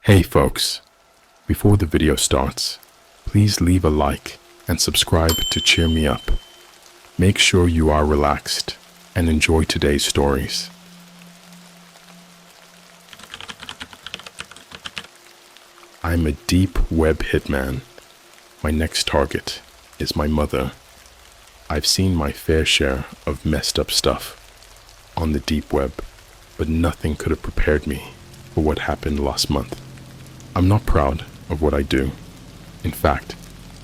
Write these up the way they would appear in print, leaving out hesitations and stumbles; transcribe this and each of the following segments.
Hey folks, before the video starts, please leave a like and subscribe to cheer me up. Make sure you are relaxed and enjoy today's stories. I'm a deep web hitman. My next target is my mother. I've seen my fair share of messed up stuff on the deep web, but nothing could have prepared me for what happened last month. I'm not proud of what I do. In fact,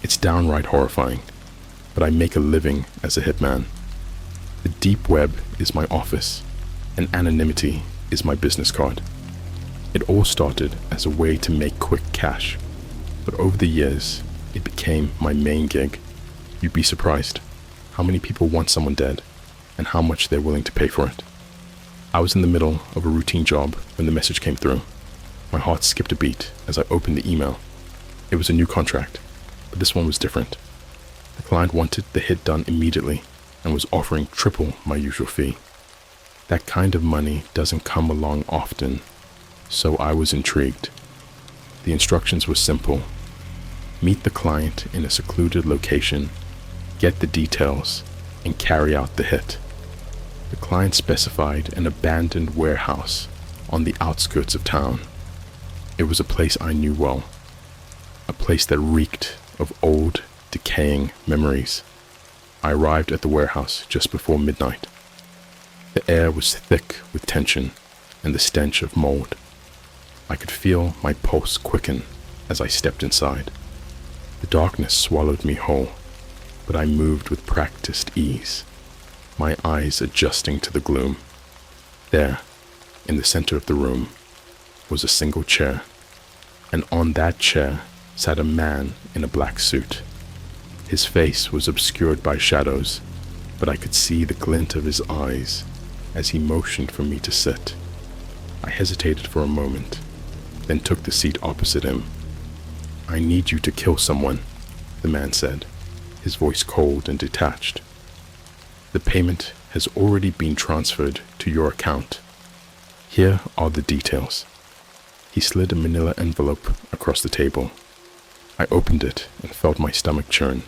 it's downright horrifying, but I make a living as a hitman. The deep web is my office, and anonymity is my business card. It all started as a way to make quick cash, but over the years, it became my main gig. You'd be surprised how many people want someone dead and how much they're willing to pay for it. I was in the middle of a routine job when the message came through. My heart skipped a beat as I opened the email. It was a new contract, but this one was different. The client wanted the hit done immediately and was offering triple my usual fee. That kind of money doesn't come along often, so I was intrigued. The instructions were simple. Meet the client in a secluded location, get the details, and carry out the hit. The client specified an abandoned warehouse on the outskirts of town. It was a place I knew well, a place that reeked of old, decaying memories. I arrived at the warehouse just before midnight. The air was thick with tension and the stench of mold. I could feel my pulse quicken as I stepped inside. The darkness swallowed me whole, but I moved with practiced ease, my eyes adjusting to the gloom. There, in the center of the room, was a single chair, and on that chair sat a man in a black suit. His face was obscured by shadows, but I could see the glint of his eyes as he motioned for me to sit. I hesitated for a moment, then took the seat opposite him. "I need you to kill someone," the man said, his voice cold and detached. "The payment has already been transferred to your account. Here are the details." He slid a manila envelope across the table. I opened it and felt my stomach churn.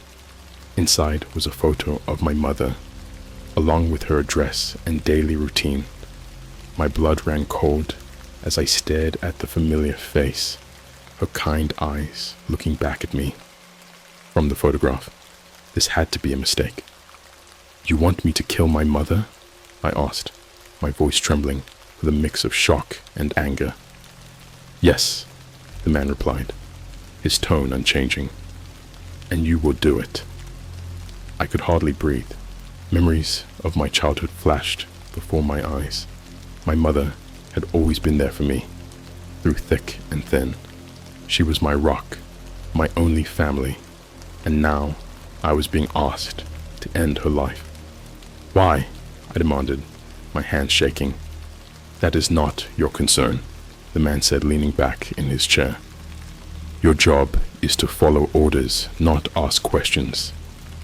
Inside was a photo of my mother, along with her address and daily routine. My blood ran cold as I stared at the familiar face, her kind eyes looking back at me. From the photograph, this had to be a mistake. "You want me to kill my mother?" I asked, my voice trembling with a mix of shock and anger. "Yes," the man replied, his tone unchanging. "And you will do it." I could hardly breathe. Memories of my childhood flashed before my eyes. My mother had always been there for me, through thick and thin. She was my rock, my only family, and now I was being asked to end her life. "Why?" I demanded, my hands shaking. "That is not your concern," the man said, leaning back in his chair. "Your job is to follow orders, not ask questions.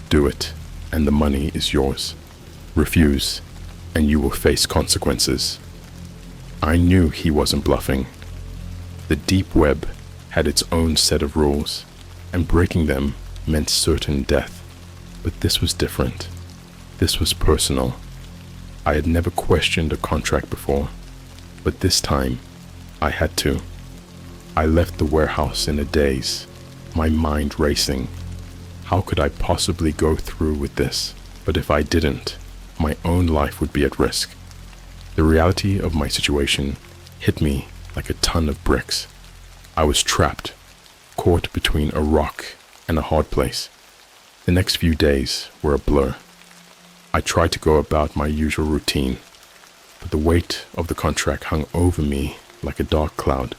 Do it, and the money is yours. Refuse, and you will face consequences." I knew he wasn't bluffing. The deep web had its own set of rules, and breaking them meant certain death. But this was different. This was personal. I had never questioned a contract before, but this time I had to. I left the warehouse in a daze, my mind racing. How could I possibly go through with this? But if I didn't, my own life would be at risk. The reality of my situation hit me like a ton of bricks. I was trapped, caught between a rock and a hard place. The next few days were a blur. I tried to go about my usual routine, but the weight of the contract hung over me like a dark cloud.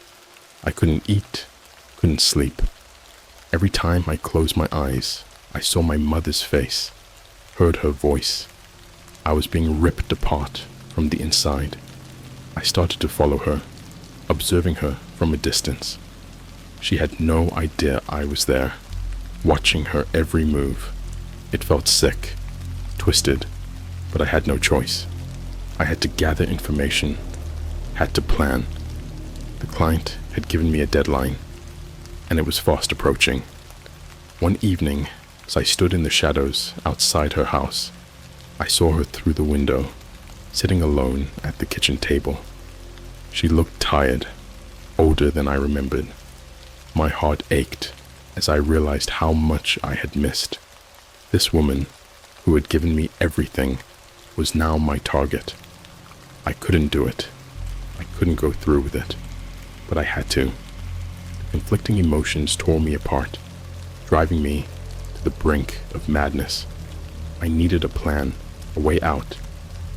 I couldn't eat, couldn't sleep. Every time I closed my eyes, I saw my mother's face, heard her voice. I was being ripped apart from the inside. I started to follow her, observing her from a distance. She had no idea I was there, watching her every move. It felt sick, twisted, but I had no choice. I had to gather information, had to plan. The client had given me a deadline, and it was fast approaching. One evening, as I stood in the shadows outside her house, I saw her through the window, sitting alone at the kitchen table. She looked tired, older than I remembered. My heart ached as I realized how much I had missed. This woman, who had given me everything, was now my target. I couldn't do it. I couldn't go through with it, but I had to. Conflicting emotions tore me apart, driving me to the brink of madness. I needed a plan, a way out,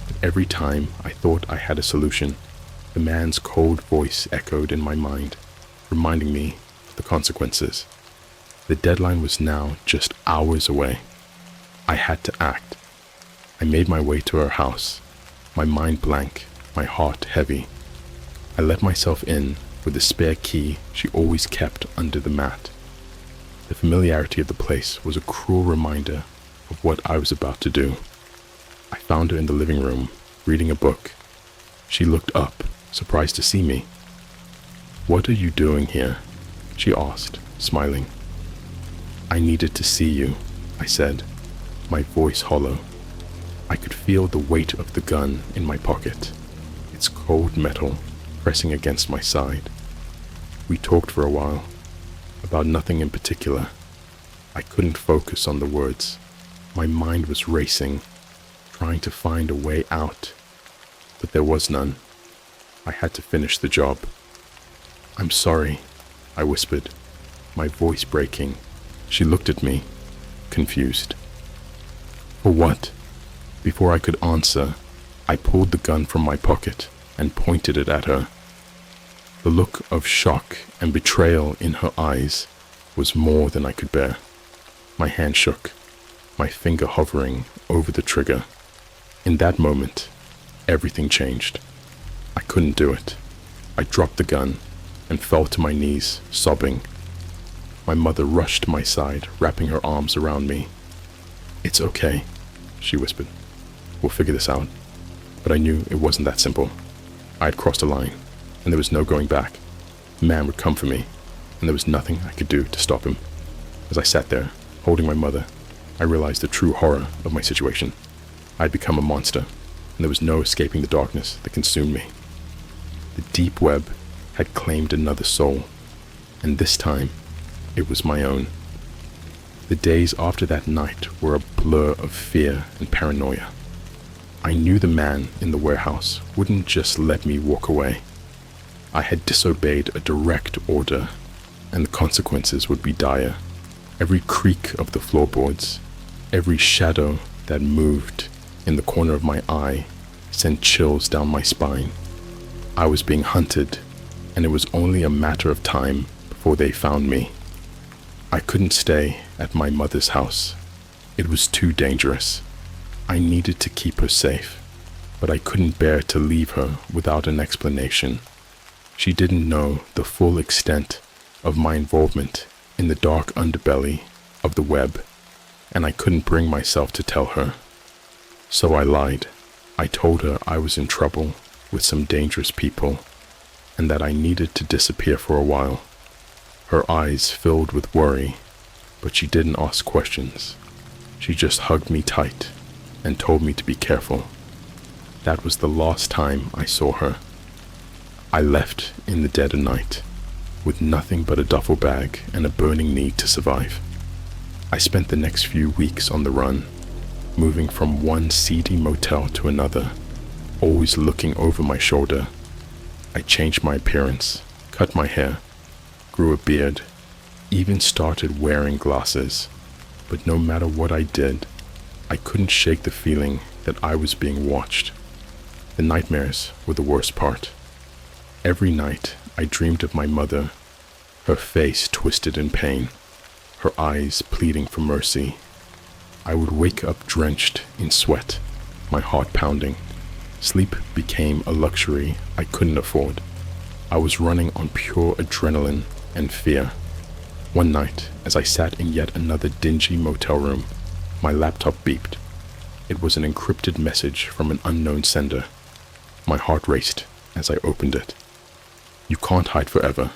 but every time I thought I had a solution, the man's cold voice echoed in my mind, reminding me of the consequences. The deadline was now just hours away. I had to act. I made my way to her house, my mind blank, my heart heavy. I let myself in with the spare key she always kept under the mat. The familiarity of the place was a cruel reminder of what I was about to do. I found her in the living room, reading a book. She looked up, surprised to see me. "What are you doing here?" she asked, smiling. "I needed to see you," I said, my voice hollow. I could feel the weight of the gun in my pocket, its cold metal pressing against my side. We talked for a while, about nothing in particular. I couldn't focus on the words. My mind was racing, trying to find a way out, but there was none. I had to finish the job. "I'm sorry," I whispered, my voice breaking. She looked at me, confused. "For what?" Before I could answer, I pulled the gun from my pocket and pointed it at her. The look of shock and betrayal in her eyes was more than I could bear. My hand shook, my finger hovering over the trigger. In that moment, everything changed. I couldn't do it. I dropped the gun and fell to my knees, sobbing. My mother rushed to my side, wrapping her arms around me. "It's okay," she whispered. "We'll figure this out." But I knew it wasn't that simple. I had crossed a line, and there was no going back. The man would come for me, and there was nothing I could do to stop him. As I sat there, holding my mother, I realized the true horror of my situation. I had become a monster, and there was no escaping the darkness that consumed me. The deep web had claimed another soul, and this time, it was my own. The days after that night were a blur of fear and paranoia. I knew the man in the warehouse wouldn't just let me walk away. I had disobeyed a direct order, and the consequences would be dire. Every creak of the floorboards, every shadow that moved in the corner of my eye sent chills down my spine. I was being hunted, and it was only a matter of time before they found me. I couldn't stay at my mother's house. It was too dangerous. I needed to keep her safe, but I couldn't bear to leave her without an explanation. She didn't know the full extent of my involvement in the dark underbelly of the web, and I couldn't bring myself to tell her. So I lied. I told her I was in trouble with some dangerous people, and that I needed to disappear for a while. Her eyes filled with worry, but she didn't ask questions. She just hugged me tight and told me to be careful. That was the last time I saw her. I left in the dead of night, with nothing but a duffel bag and a burning need to survive. I spent the next few weeks on the run, moving from one seedy motel to another, always looking over my shoulder. I changed my appearance, cut my hair, grew a beard, even started wearing glasses. But no matter what I did, I couldn't shake the feeling that I was being watched. The nightmares were the worst part. Every night I dreamed of my mother, her face twisted in pain, her eyes pleading for mercy. I would wake up drenched in sweat, my heart pounding. Sleep became a luxury I couldn't afford. I was running on pure adrenaline and fear. One night, as I sat in yet another dingy motel room, my laptop beeped. It was an encrypted message from an unknown sender. My heart raced as I opened it. You can't hide forever.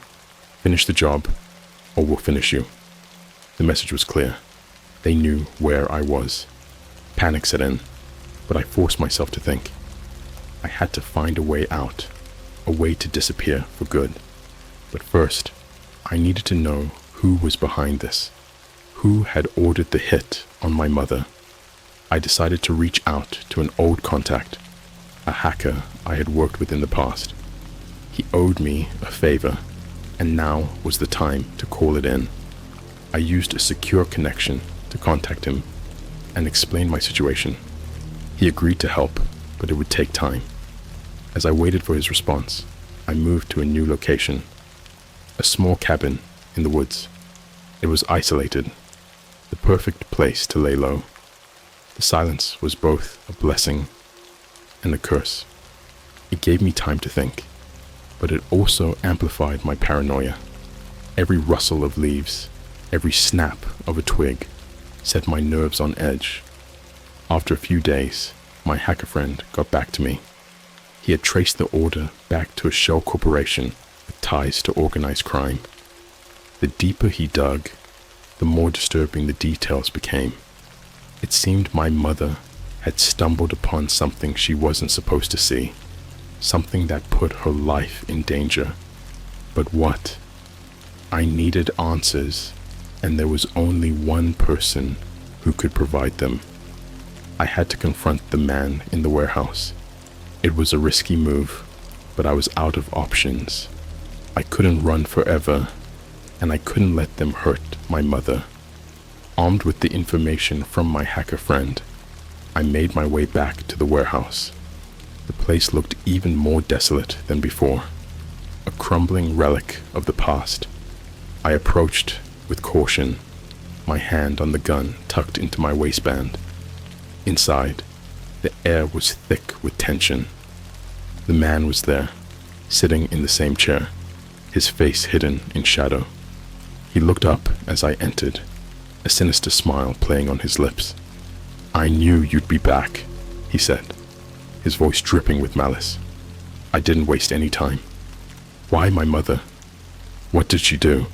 Finish the job, or we'll finish you. The message was clear. They knew where I was. Panic set in, but I forced myself to think. I had to find a way out, a way to disappear for good. But first, I needed to know who was behind this, who had ordered the hit on my mother. I decided to reach out to an old contact, a hacker I had worked with in the past. He owed me a favor, and now was the time to call it in. I used a secure connection to contact him and explain my situation. He agreed to help, but it would take time. As I waited for his response, I moved to a new location, a small cabin in the woods. It was isolated, the perfect place to lay low. The silence was both a blessing and a curse. It gave me time to think, but it also amplified my paranoia. Every rustle of leaves, every snap of a twig set my nerves on edge. After a few days, my hacker friend got back to me. He had traced the order back to a shell corporation with ties to organized crime. The deeper he dug, the more disturbing the details became. It seemed my mother had stumbled upon something she wasn't supposed to see, something that put her life in danger. But what? I needed answers, and there was only one person who could provide them. I had to confront the man in the warehouse. It was a risky move, but I was out of options. I couldn't run forever, and I couldn't let them hurt my mother. Armed with the information from my hacker friend, I made my way back to the warehouse. The place looked even more desolate than before, a crumbling relic of the past. I approached with caution, my hand on the gun tucked into my waistband. Inside, the air was thick with tension. The man was there, sitting in the same chair, his face hidden in shadow. He looked up as I entered, a sinister smile playing on his lips. "I knew you'd be back," he said, his voice dripping with malice. I didn't waste any time. "Why my mother? What did she do?"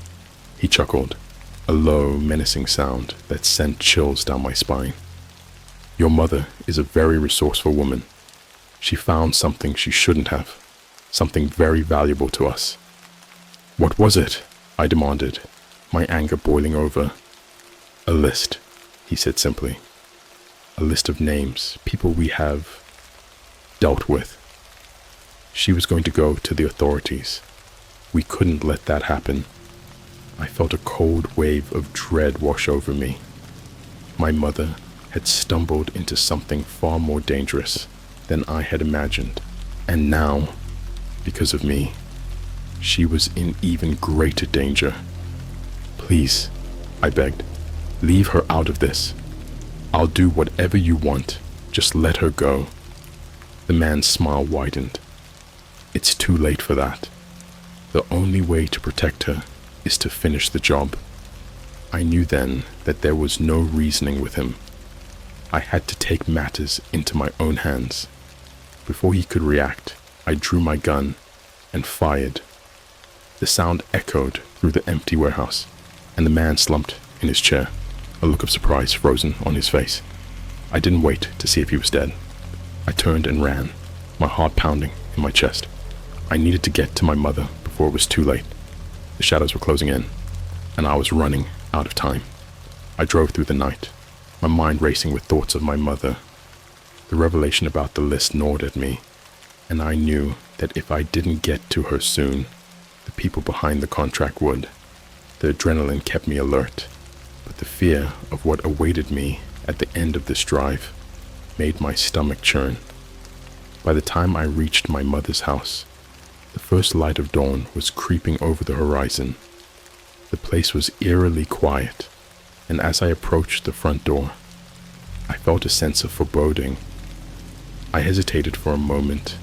He chuckled, a low, menacing sound that sent chills down my spine. "Your mother is a very resourceful woman. She found something she shouldn't have, something very valuable to us." "What was it?" I demanded, my anger boiling over. "A list," he said simply. "A list of names, people we have dealt with. She was going to go to the authorities. We couldn't let that happen." I felt a cold wave of dread wash over me. My mother had stumbled into something far more dangerous than I had imagined, and now, because of me, she was in even greater danger. "Please," I begged, "leave her out of this. I'll do whatever you want. Just let her go." The man's smile widened. "It's too late for that. The only way to protect her is to finish the job." I knew then that there was no reasoning with him. I had to take matters into my own hands. Before he could react, I drew my gun and fired. The sound echoed through the empty warehouse, and the man slumped in his chair, a look of surprise frozen on his face. I didn't wait to see if he was dead. I turned and ran, my heart pounding in my chest. I needed to get to my mother before it was too late. The shadows were closing in, and I was running out of time. I drove through the night, my mind racing with thoughts of my mother. The revelation about the list gnawed at me, and I knew that if I didn't get to her soon, the people behind the contract would. The adrenaline kept me alert, but the fear of what awaited me at the end of this drive made my stomach churn. By the time I reached my mother's house, the first light of dawn was creeping over the horizon. The place was eerily quiet, and as I approached the front door, I felt a sense of foreboding. I hesitated for a moment,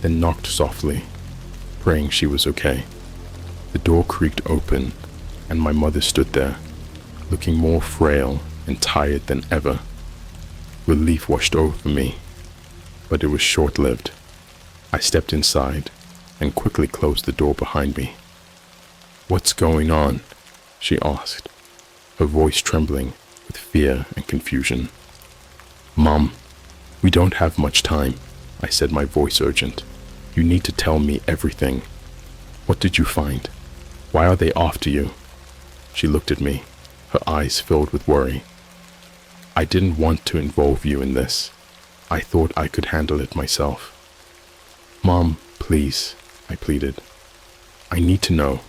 then knocked softly, praying she was okay. The door creaked open, and my mother stood there, looking more frail and tired than ever. Relief washed over me, but it was short-lived. I stepped inside, and quickly closed the door behind me. "What's going on?" she asked, her voice trembling with fear and confusion. "Mom, we don't have much time," I said, my voice urgent. "You need to tell me everything. What did you find? Why are they after you?" She looked at me, her eyes filled with worry. "I didn't want to involve you in this. I thought I could handle it myself." "Mom, please," I pleaded. "I need to know.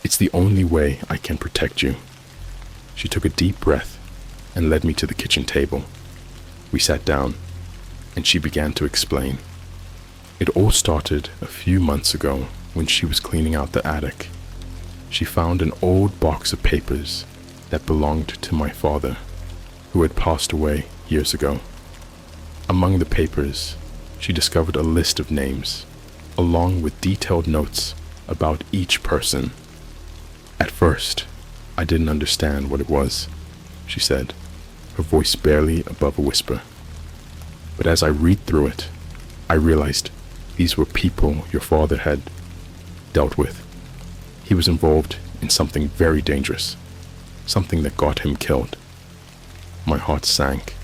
It's the only way I can protect you." She took a deep breath and led me to the kitchen table. We sat down, and she began to explain. It all started a few months ago when she was cleaning out the attic. She found an old box of papers that belonged to my father, who had passed away years ago. Among the papers, she discovered a list of names, along with detailed notes about each person. At first, I didn't understand what it was, she said, her voice barely above a whisper. But as I read through it, I realized these were people your father had dealt with. He was involved in something very dangerous, something that got him killed. My heart sank.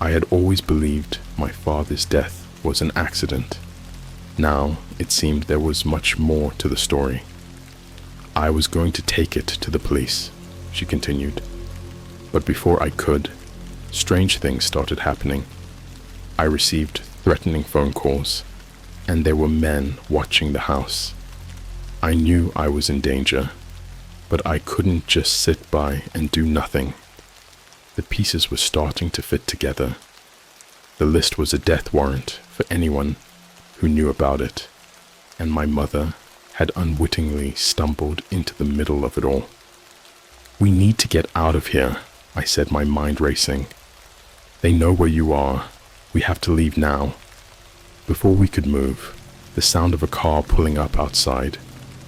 I had always believed my father's death was an accident. Now it seemed there was much more to the story. I was going to take it to the police, she continued. But before I could, strange things started happening. I received threatening phone calls, and there were men watching the house. I knew I was in danger, but I couldn't just sit by and do nothing. The pieces were starting to fit together. The list was a death warrant for anyone who knew about it, and my mother had unwittingly stumbled into the middle of it all. "We need to get out of here," I said, my mind racing. "They know where you are. We have to leave now." Before we could move, the sound of a car pulling up outside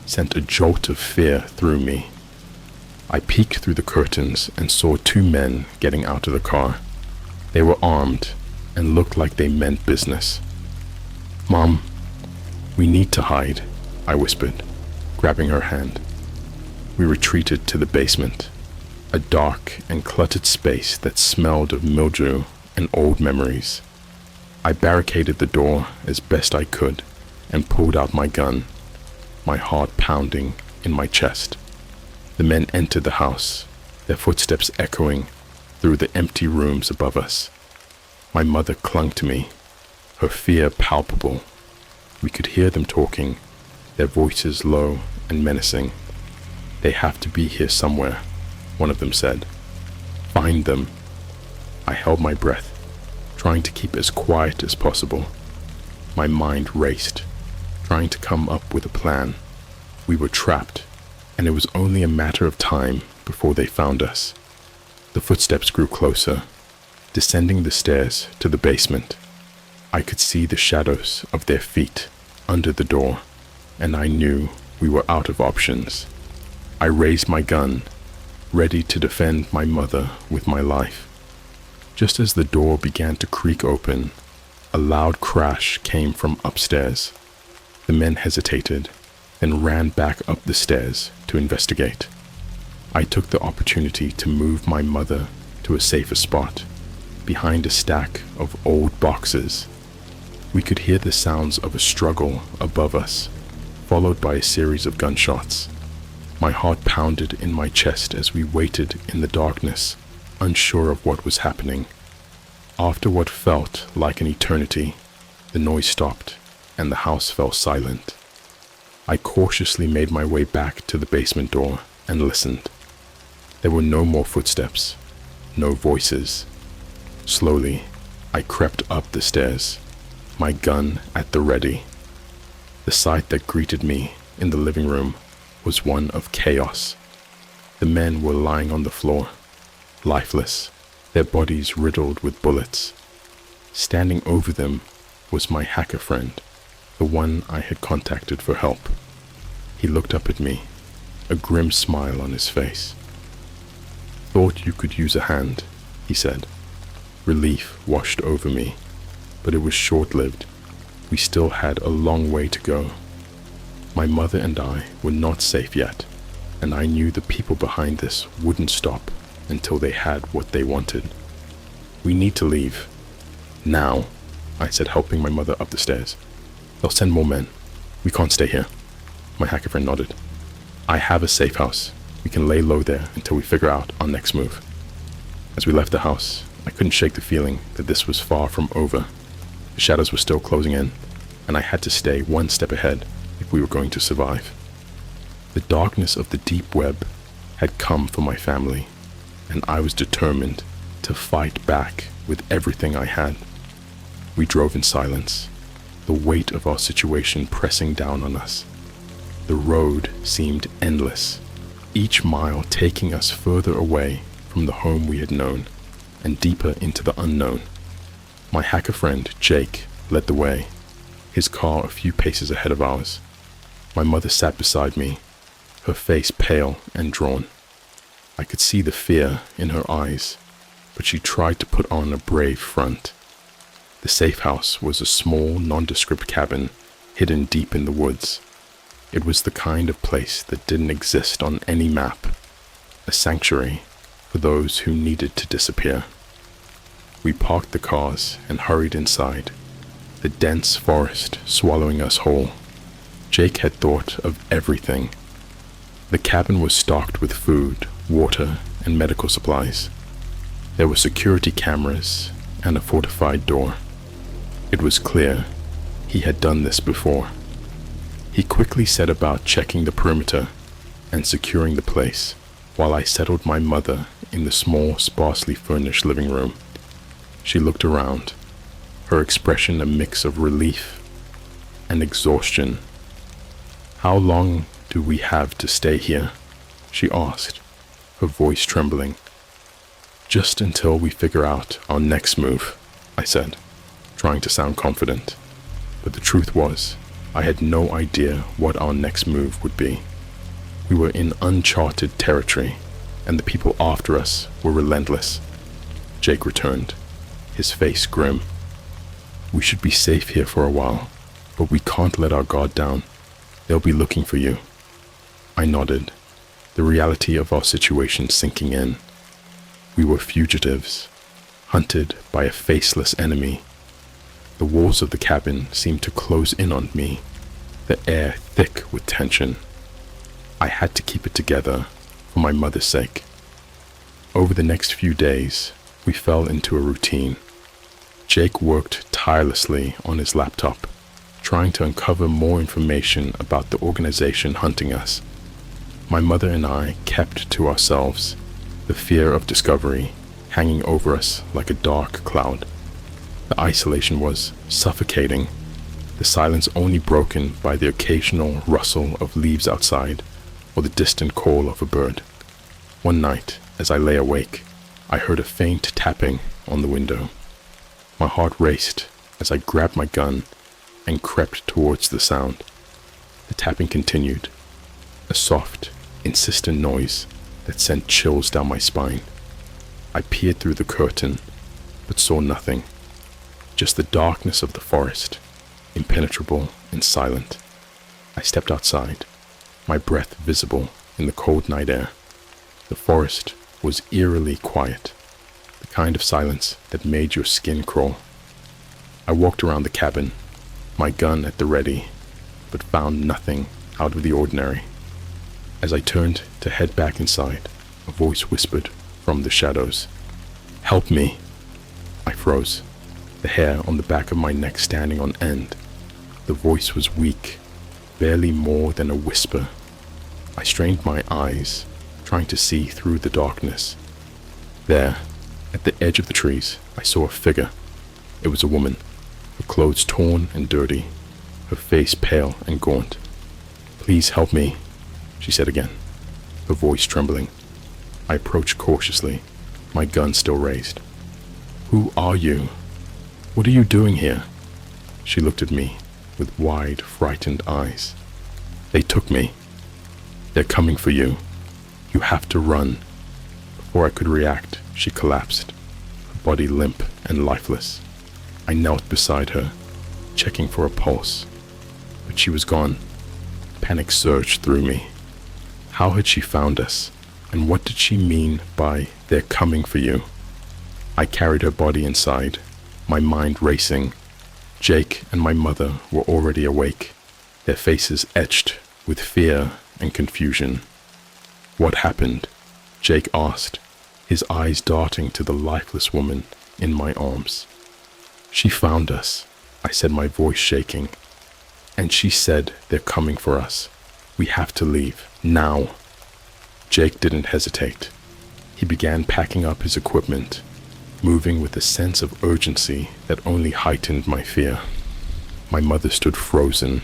sent a jolt of fear through me. I peeked through the curtains and saw two men getting out of the car. They were armed and looked like they meant business. "Mom, we need to hide," I whispered, grabbing her hand. We retreated to the basement, a dark and cluttered space that smelled of mildew and old memories. I barricaded the door as best I could and pulled out my gun, my heart pounding in my chest. The men entered the house, their footsteps echoing through the empty rooms above us. My mother clung to me, her fear palpable. We could hear them talking, their voices low and menacing. "They have to be here somewhere," one of them said. "Find them." I held my breath, trying to keep as quiet as possible. My mind raced, trying to come up with a plan. We were trapped, and it was only a matter of time before they found us. The footsteps grew closer, descending the stairs to the basement. I could see the shadows of their feet under the door, and I knew we were out of options. I raised my gun, ready to defend my mother with my life. Just as the door began to creak open, a loud crash came from upstairs. The men hesitated, then ran back up the stairs to investigate. I took the opportunity to move my mother to a safer spot, behind a stack of old boxes. We could hear the sounds of a struggle above us, followed by a series of gunshots. My heart pounded in my chest as we waited in the darkness, unsure of what was happening. After what felt like an eternity, the noise stopped and the house fell silent. I cautiously made my way back to the basement door and listened. There were no more footsteps, no voices. Slowly, I crept up the stairs, my gun at the ready. The sight that greeted me in the living room was one of chaos. The men were lying on the floor, lifeless, their bodies riddled with bullets. Standing over them was my hacker friend, the one I had contacted for help. He looked up at me, a grim smile on his face. "Thought you could use a hand," he said. Relief washed over me, but it was short-lived. we still had a long way to go. My mother and I were not safe yet, and I knew the people behind this wouldn't stop until they had what they wanted. We need to leave. Now, I said, helping my mother up the stairs. They'll send more men. We can't stay here. My hacker friend nodded. I have a safe house. We can lay low there until we figure out our next move. As we left the house, I couldn't shake the feeling that this was far from over. The shadows were still closing in, and I had to stay one step ahead if we were going to survive. The darkness of the deep web had come for my family, and I was determined to fight back with everything I had. We drove in silence, the weight of our situation pressing down on us. The road seemed endless, each mile taking us further away from the home we had known and deeper into the unknown. My hacker friend, Jake, led the way, his car a few paces ahead of ours. My mother sat beside me, her face pale and drawn. I could see the fear in her eyes, but she tried to put on a brave front. The safe house was a small, nondescript cabin hidden deep in the woods. It was the kind of place that didn't exist on any map, a sanctuary for those who needed to disappear. We parked the cars and hurried inside, the dense forest swallowing us whole. Jake had thought of everything. The cabin was stocked with food, water, and medical supplies. There were security cameras and a fortified door. It was clear he had done this before. He quickly set about checking the perimeter and securing the place, while I settled my mother in the small, sparsely furnished living room. She looked around, her expression a mix of relief and exhaustion. "How long do we have to stay here?" she asked, her voice trembling. "Just until we figure out our next move," I said, trying to sound confident. But the truth was, I had no idea what our next move would be. We were in uncharted territory, and the people after us were relentless. Jake returned, his face grim. "We should be safe here for a while, but we can't let our guard down. They'll be looking for you." I nodded, the reality of our situation sinking in. We were fugitives, hunted by a faceless enemy. The walls of the cabin seemed to close in on me, the air thick with tension. I had to keep it together for my mother's sake. Over the next few days, we fell into a routine. Jake worked tirelessly on his laptop, trying to uncover more information about the organization hunting us. My mother and I kept to ourselves, the fear of discovery hanging over us like a dark cloud. The isolation was suffocating, the silence only broken by the occasional rustle of leaves outside or the distant call of a bird. One night, as I lay awake, I heard a faint tapping on the window. My heart raced as I grabbed my gun and crept towards the sound. The tapping continued, a soft, insistent noise that sent chills down my spine. I peered through the curtain, but saw nothing. Just the darkness of the forest, impenetrable and silent. I stepped outside, my breath visible in the cold night air. The forest was eerily quiet, the kind of silence that made your skin crawl. I walked around the cabin, my gun at the ready, but found nothing out of the ordinary. As I turned to head back inside, a voice whispered from the shadows, "Help me!" I froze, the hair on the back of my neck standing on end. The voice was weak, barely more than a whisper. I strained my eyes, trying to see through the darkness. There, at the edge of the trees, I saw a figure. It was a woman, her clothes torn and dirty, her face pale and gaunt. "Please help me," she said again, her voice trembling. I approached cautiously, my gun still raised. "Who are you? What are you doing here?" She looked at me with wide, frightened eyes. "They took me. They're coming for you. You have to run." Before I could react, she collapsed, her body limp and lifeless. I knelt beside her, checking for a pulse, but she was gone. Panic surged through me. How had she found us, and what did she mean by "they're coming for you"? I carried her body inside, my mind racing. Jake and my mother were already awake, their faces etched with fear and confusion. "What happened?" Jake asked, his eyes darting to the lifeless woman in my arms. "She found us," I said, my voice shaking. "And she said they're coming for us. We have to leave, now." Jake didn't hesitate. He began packing up his equipment, moving with a sense of urgency that only heightened my fear. My mother stood frozen,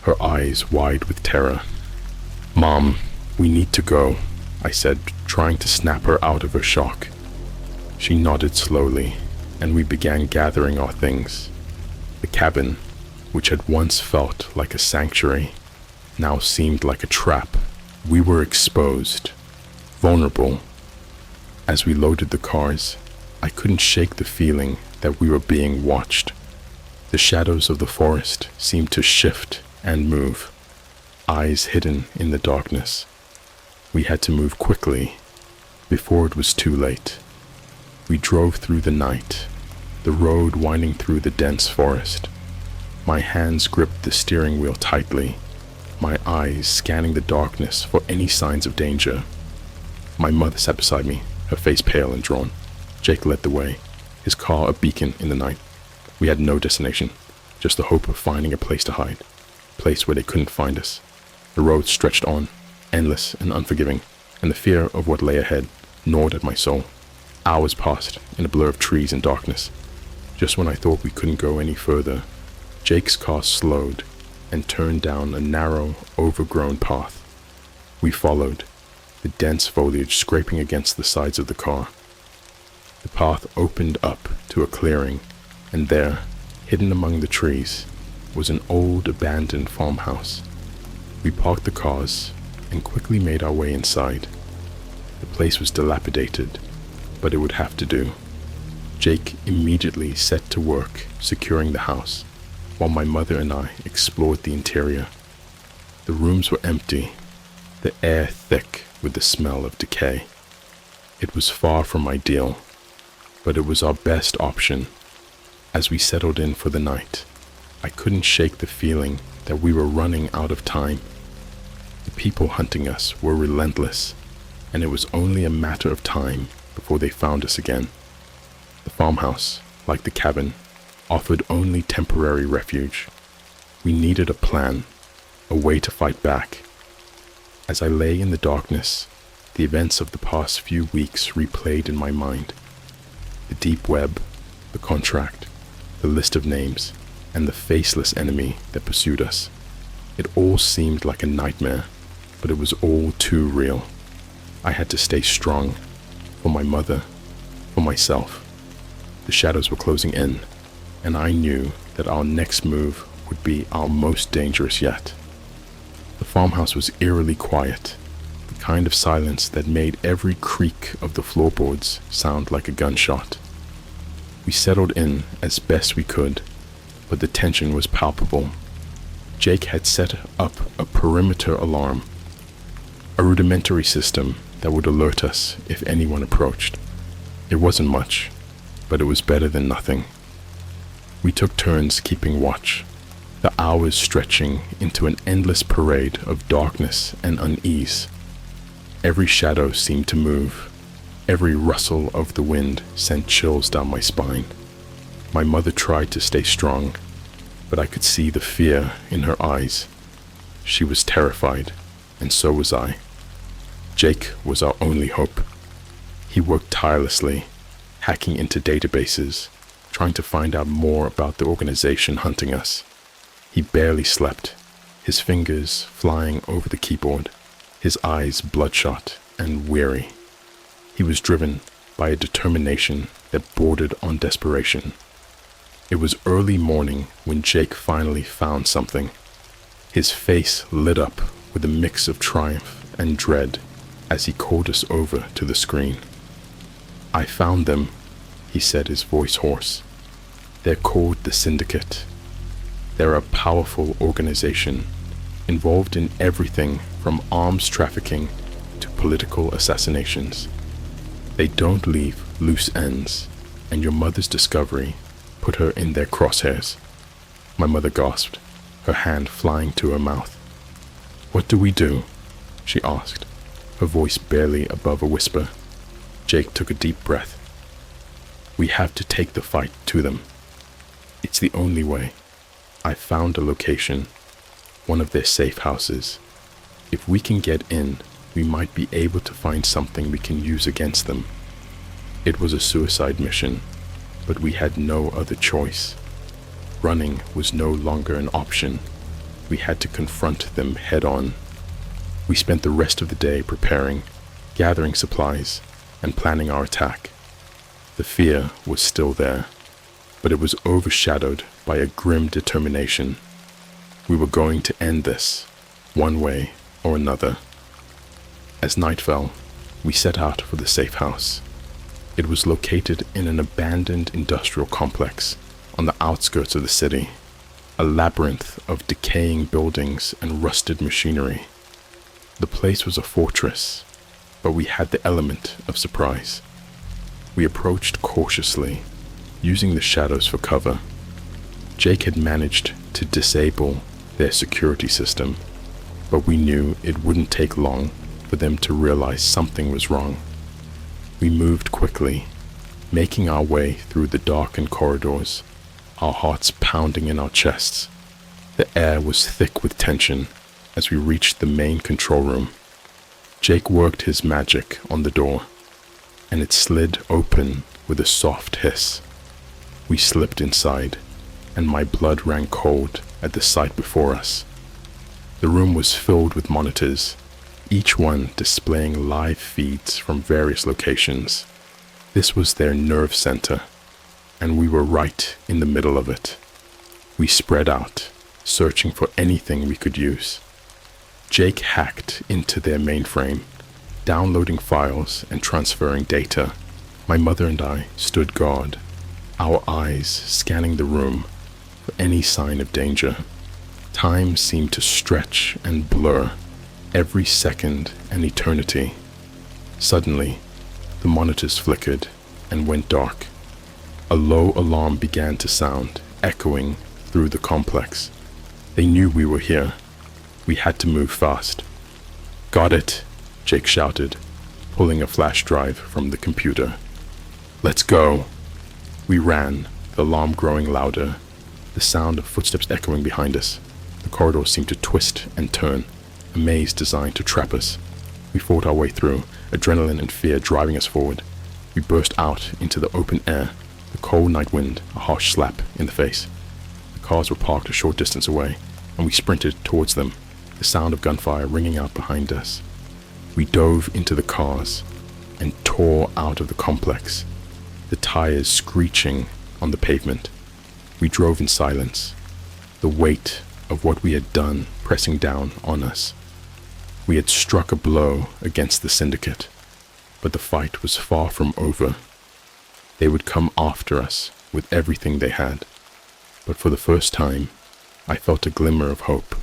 her eyes wide with terror. "Mom, we need to go," I said, trying to snap her out of her shock. She nodded slowly, and we began gathering our things. The cabin, which had once felt like a sanctuary, now seemed like a trap. We were exposed, vulnerable. As we loaded the cars, I couldn't shake the feeling that we were being watched. The shadows of the forest seemed to shift and move, eyes hidden in the darkness. We had to move quickly before it was too late. We drove through the night, the road winding through the dense forest. My hands gripped the steering wheel tightly, my eyes scanning the darkness for any signs of danger. My mother sat beside me, her face pale and drawn. Jake led the way, his car a beacon in the night. We had no destination, just the hope of finding a place to hide, a place where they couldn't find us. The road stretched on, endless and unforgiving, and the fear of what lay ahead gnawed at my soul. Hours passed in a blur of trees and darkness. Just when I thought we couldn't go any further, Jake's car slowed and turned down a narrow, overgrown path. We followed, the dense foliage scraping against the sides of the car. The path opened up to a clearing, and there, hidden among the trees, was an old abandoned farmhouse. We parked the cars and quickly made our way inside. The place was dilapidated, but it would have to do. Jake immediately set to work securing the house, while my mother and I explored the interior. The rooms were empty, the air thick with the smell of decay. It was far from ideal, but it was our best option. As we settled in for the night, I couldn't shake the feeling that we were running out of time. The people hunting us were relentless, and it was only a matter of time before they found us again. The farmhouse, like the cabin, offered only temporary refuge. We needed a plan, a way to fight back. As I lay in the darkness, the events of the past few weeks replayed in my mind. The deep web, the contract, the list of names, and the faceless enemy that pursued us. It all seemed like a nightmare, but it was all too real. I had to stay strong, for my mother, for myself. The shadows were closing in, and I knew that our next move would be our most dangerous yet. The farmhouse was eerily quiet, the kind of silence that made every creak of the floorboards sound like a gunshot. We settled in as best we could, but the tension was palpable. Jake had set up a perimeter alarm, a rudimentary system that would alert us if anyone approached. It wasn't much, but it was better than nothing. We took turns keeping watch, the hours stretching into an endless parade of darkness and unease. Every shadow seemed to move. Every rustle of the wind sent chills down my spine. My mother tried to stay strong, but I could see the fear in her eyes. She was terrified, and so was I. Jake was our only hope. He worked tirelessly, hacking into databases, trying to find out more about the organization hunting us. He barely slept, his fingers flying over the keyboard, his eyes bloodshot and weary. He was driven by a determination that bordered on desperation. It was early morning when Jake finally found something. His face lit up with a mix of triumph and dread as he called us over to the screen. "I found them," he said, his voice hoarse. "They're called the Syndicate. They're a powerful organization involved in everything from arms trafficking to political assassinations. They don't leave loose ends, and your mother's discovery put her in their crosshairs. My mother gasped, her hand flying to her mouth. "What do we do?" she asked, her voice barely above a whisper. Jake took a deep breath. "We have to take the fight to them. It's the only way. I found a location, one of their safe houses. If we can get in, we might be able to find something we can use against them." It was a suicide mission, but we had no other choice. Running was no longer an option. We had to confront them head on. We spent the rest of the day preparing, gathering supplies, and planning our attack. The fear was still there, but it was overshadowed by a grim determination. We were going to end this, one way or another. As night fell, we set out for the safe house. It was located in an abandoned industrial complex on the outskirts of the city, a labyrinth of decaying buildings and rusted machinery. The place was a fortress, but we had the element of surprise. We approached cautiously, using the shadows for cover. Jake had managed to disable their security system, but we knew it wouldn't take long for them to realize something was wrong. We moved quickly, making our way through the darkened corridors, our hearts pounding in our chests. The air was thick with tension as we reached the main control room. Jake worked his magic on the door, and it slid open with a soft hiss. We slipped inside, and my blood ran cold at the sight before us. The room was filled with monitors, each one displaying live feeds from various locations. This was their nerve center, and we were right in the middle of it. We spread out, searching for anything we could use. Jake hacked into their mainframe, downloading files and transferring data. My mother and I stood guard, our eyes scanning the room for any sign of danger. Time seemed to stretch and blur, every second an eternity. Suddenly, the monitors flickered and went dark. A low alarm began to sound, echoing through the complex. They knew we were here. We had to move fast. "Got it," Jake shouted, pulling a flash drive from the computer. "Let's go." We ran, the alarm growing louder, the sound of footsteps echoing behind us. The corridor seemed to twist and turn, a maze designed to trap us. We fought our way through, adrenaline and fear driving us forward. We burst out into the open air, the cold night wind a harsh slap in the face. The cars were parked a short distance away, and we sprinted towards them, the sound of gunfire ringing out behind us. We dove into the cars and tore out of the complex, the tires screeching on the pavement. We drove in silence, the weight of what we had done pressing down on us. We had struck a blow against the syndicate, but the fight was far from over. They would come after us with everything they had. But for the first time, I felt a glimmer of hope.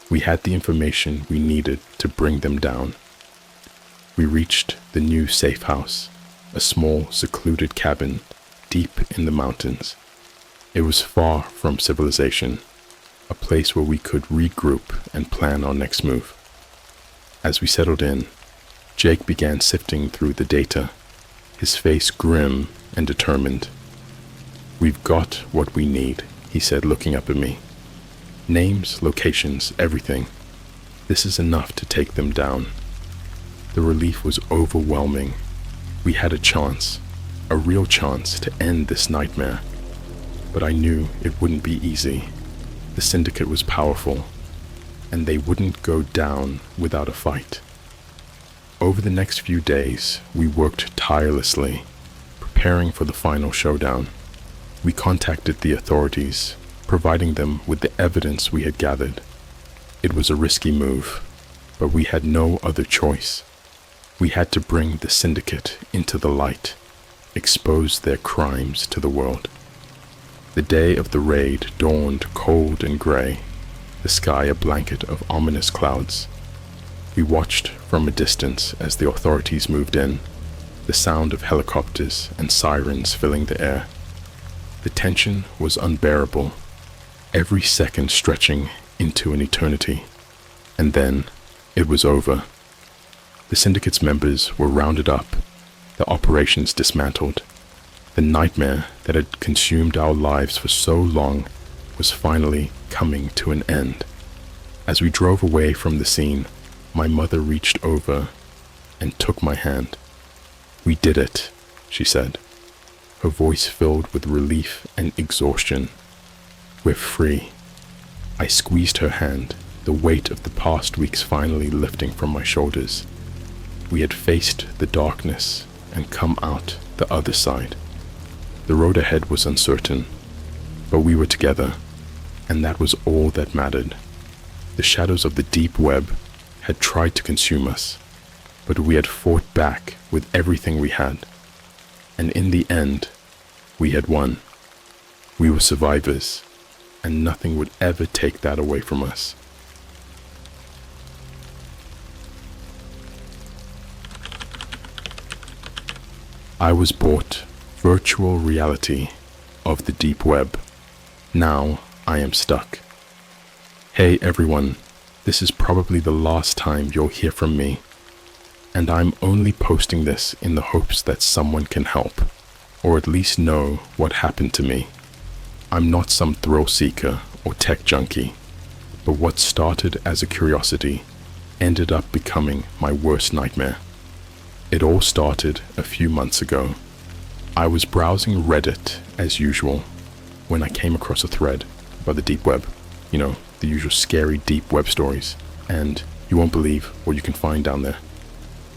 We had the information we needed to bring them down. We reached the new safe house, a small, secluded cabin deep in the mountains. It was far from civilization, a place where we could regroup and plan our next move. As we settled in, Jake began sifting through the data, his face grim and determined. "We've got what we need," he said, looking up at me. "Names, locations, everything. This is enough to take them down." The relief was overwhelming. We had a chance, a real chance to end this nightmare. But I knew it wouldn't be easy. The syndicate was powerful, and they wouldn't go down without a fight. Over the next few days, we worked tirelessly, preparing for the final showdown. We contacted the authorities, providing them with the evidence we had gathered. It was a risky move, but we had no other choice. We had to bring the syndicate into the light, expose their crimes to the world. The day of the raid dawned cold and gray, the sky a blanket of ominous clouds. We watched from a distance as the authorities moved in, the sound of helicopters and sirens filling the air. The tension was unbearable, every second stretching into an eternity. And then it was over. The syndicate's members were rounded up, the operations dismantled. The nightmare that had consumed our lives for so long was finally coming to an end. As we drove away from the scene, my mother reached over and took my hand. "We did it," she said, her voice filled with relief and exhaustion. "We're free." I squeezed her hand, the weight of the past weeks finally lifting from my shoulders. We had faced the darkness and come out the other side. The road ahead was uncertain, but we were together, and that was all that mattered. The shadows of the deep web had tried to consume us, but we had fought back with everything we had. And in the end, we had won. We were survivors, and nothing would ever take that away from us. I was bought virtual reality of the deep web. Now I am stuck. Hey everyone, this is probably the last time you'll hear from me, and I'm only posting this in the hopes that someone can help, or at least know what happened to me. I'm not some thrill seeker or tech junkie, but what started as a curiosity ended up becoming my worst nightmare. It all started a few months ago. I was browsing Reddit as usual when I came across a thread about the deep web, the usual scary deep web stories, and you won't believe what you can find down there.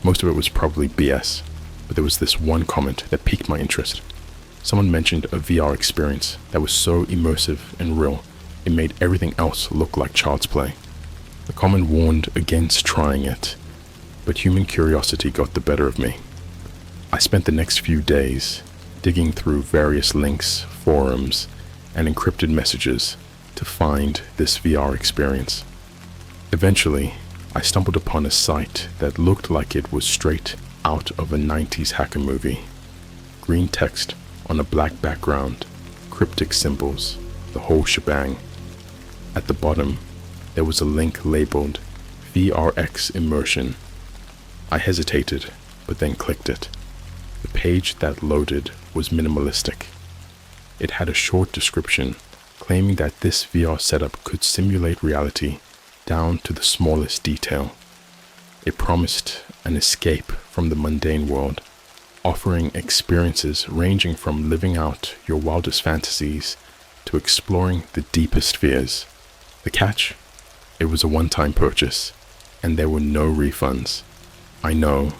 Most of it was probably BS, but there was this one comment that piqued my interest. Someone mentioned a VR experience that was so immersive and real, it made everything else look like child's play. The comment warned against trying it, but human curiosity got the better of me. I spent the next few days digging through various links, forums, and encrypted messages to find this VR experience. Eventually, I stumbled upon a site that looked like it was straight out of a 90s hacker movie. Green text on a black background, cryptic symbols, the whole shebang. At the bottom, there was a link labeled VRX Immersion. I hesitated, but then clicked it. The page that loaded was minimalistic. It had a short description claiming that this VR setup could simulate reality down to the smallest detail. It promised an escape from the mundane world, offering experiences ranging from living out your wildest fantasies to exploring the deepest fears. The catch? It was a one-time purchase, and there were no refunds. I know,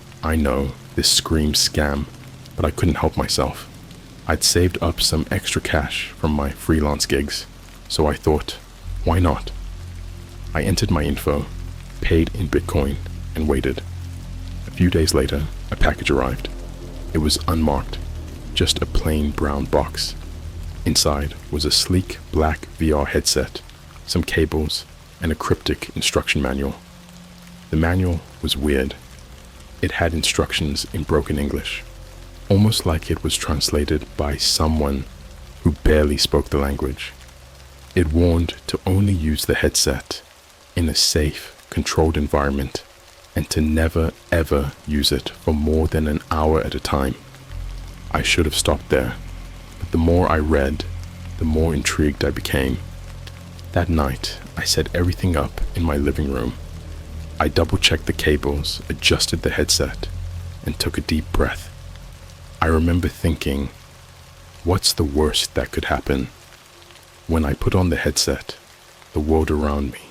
this screams scam, but I couldn't help myself. I'd saved up some extra cash from my freelance gigs, so I thought, why not? I entered my info, paid in Bitcoin, and waited. A few days later, a package arrived. It was unmarked, just a plain brown box. Inside was a sleek black VR headset, some cables, and a cryptic instruction manual. The manual was weird. It had instructions in broken English, almost like it was translated by someone who barely spoke the language. It warned to only use the headset in a safe, controlled environment, and to never ever use it for more than an hour at a time. I should have stopped there, but the more I read, the more intrigued I became. That night, I set everything up in my living room. I double-checked the cables, adjusted the headset, and took a deep breath. I remember thinking, what's the worst that could happen? When I put on the headset, the world around me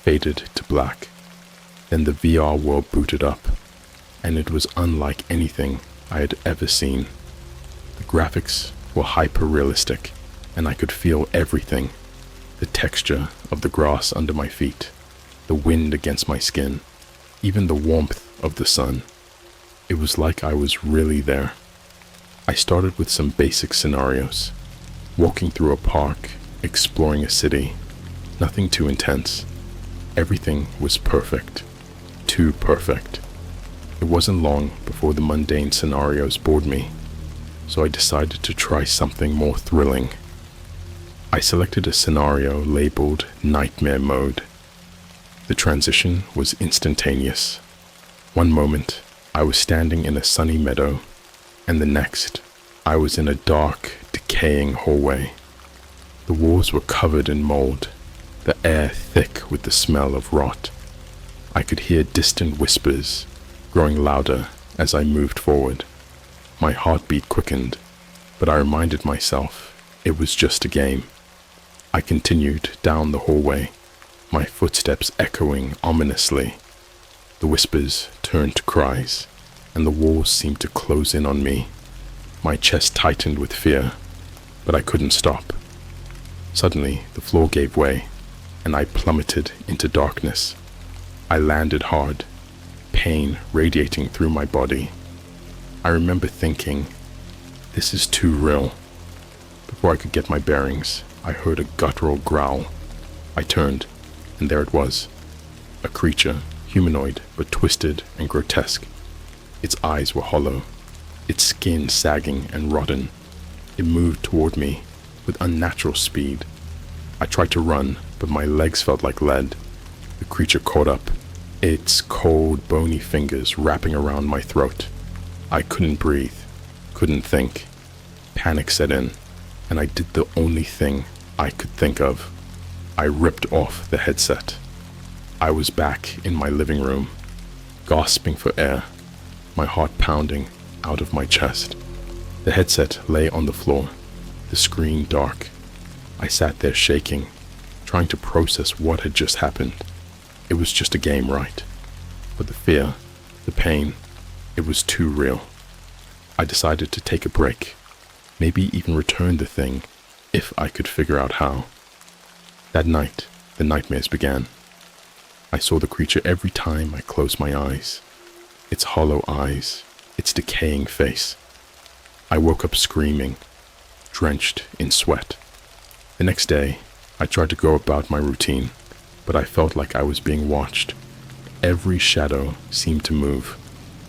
faded to black. Then the VR world booted up, and it was unlike anything I had ever seen. The graphics were hyper-realistic, and I could feel everything. The texture of the grass under my feet, the wind against my skin, even the warmth of the sun. It was like I was really there. I started with some basic scenarios. walking through a park, exploring a city. Nothing too intense. Everything was perfect. Too perfect. It wasn't long before the mundane scenarios bored me, so I decided to try something more thrilling. I selected a scenario labeled Nightmare Mode. The transition was instantaneous. One moment, I was standing in a sunny meadow, and the next, I was in a dark, decaying hallway. The walls were covered in mold, the air thick with the smell of rot. I could hear distant whispers, growing louder as I moved forward. My heartbeat quickened, but I reminded myself it was just a game. I continued down the hallway, my footsteps echoing ominously. The whispers turned to cries, and the walls seemed to close in on me. My chest tightened with fear, but I couldn't stop. Suddenly, the floor gave way, and I plummeted into darkness. I landed hard, pain radiating through my body. I remember thinking, this is too real. Before I could get my bearings, I heard a guttural growl. I turned, and there it was. A creature, humanoid but twisted and grotesque. Its eyes were hollow, its skin sagging and rotten. It moved toward me with unnatural speed. I tried to run, but my legs felt like lead. The creature caught up, its cold, bony fingers wrapping around my throat. I couldn't breathe, couldn't think. Panic set in, and I did the only thing I could think of. I ripped off the headset. I was back in my living room, gasping for air, my heart pounding out of my chest. The headset lay on the floor, the screen dark. I sat there shaking, trying to process what had just happened. It was just a game, right? But the fear, the pain, it was too real. I decided to take a break, maybe even return the thing, if I could figure out how. That night, the nightmares began. I saw the creature every time I closed my eyes. Its hollow eyes, its decaying face. I woke up screaming, drenched in sweat. The next day, I tried to go about my routine, but I felt like I was being watched. Every shadow seemed to move,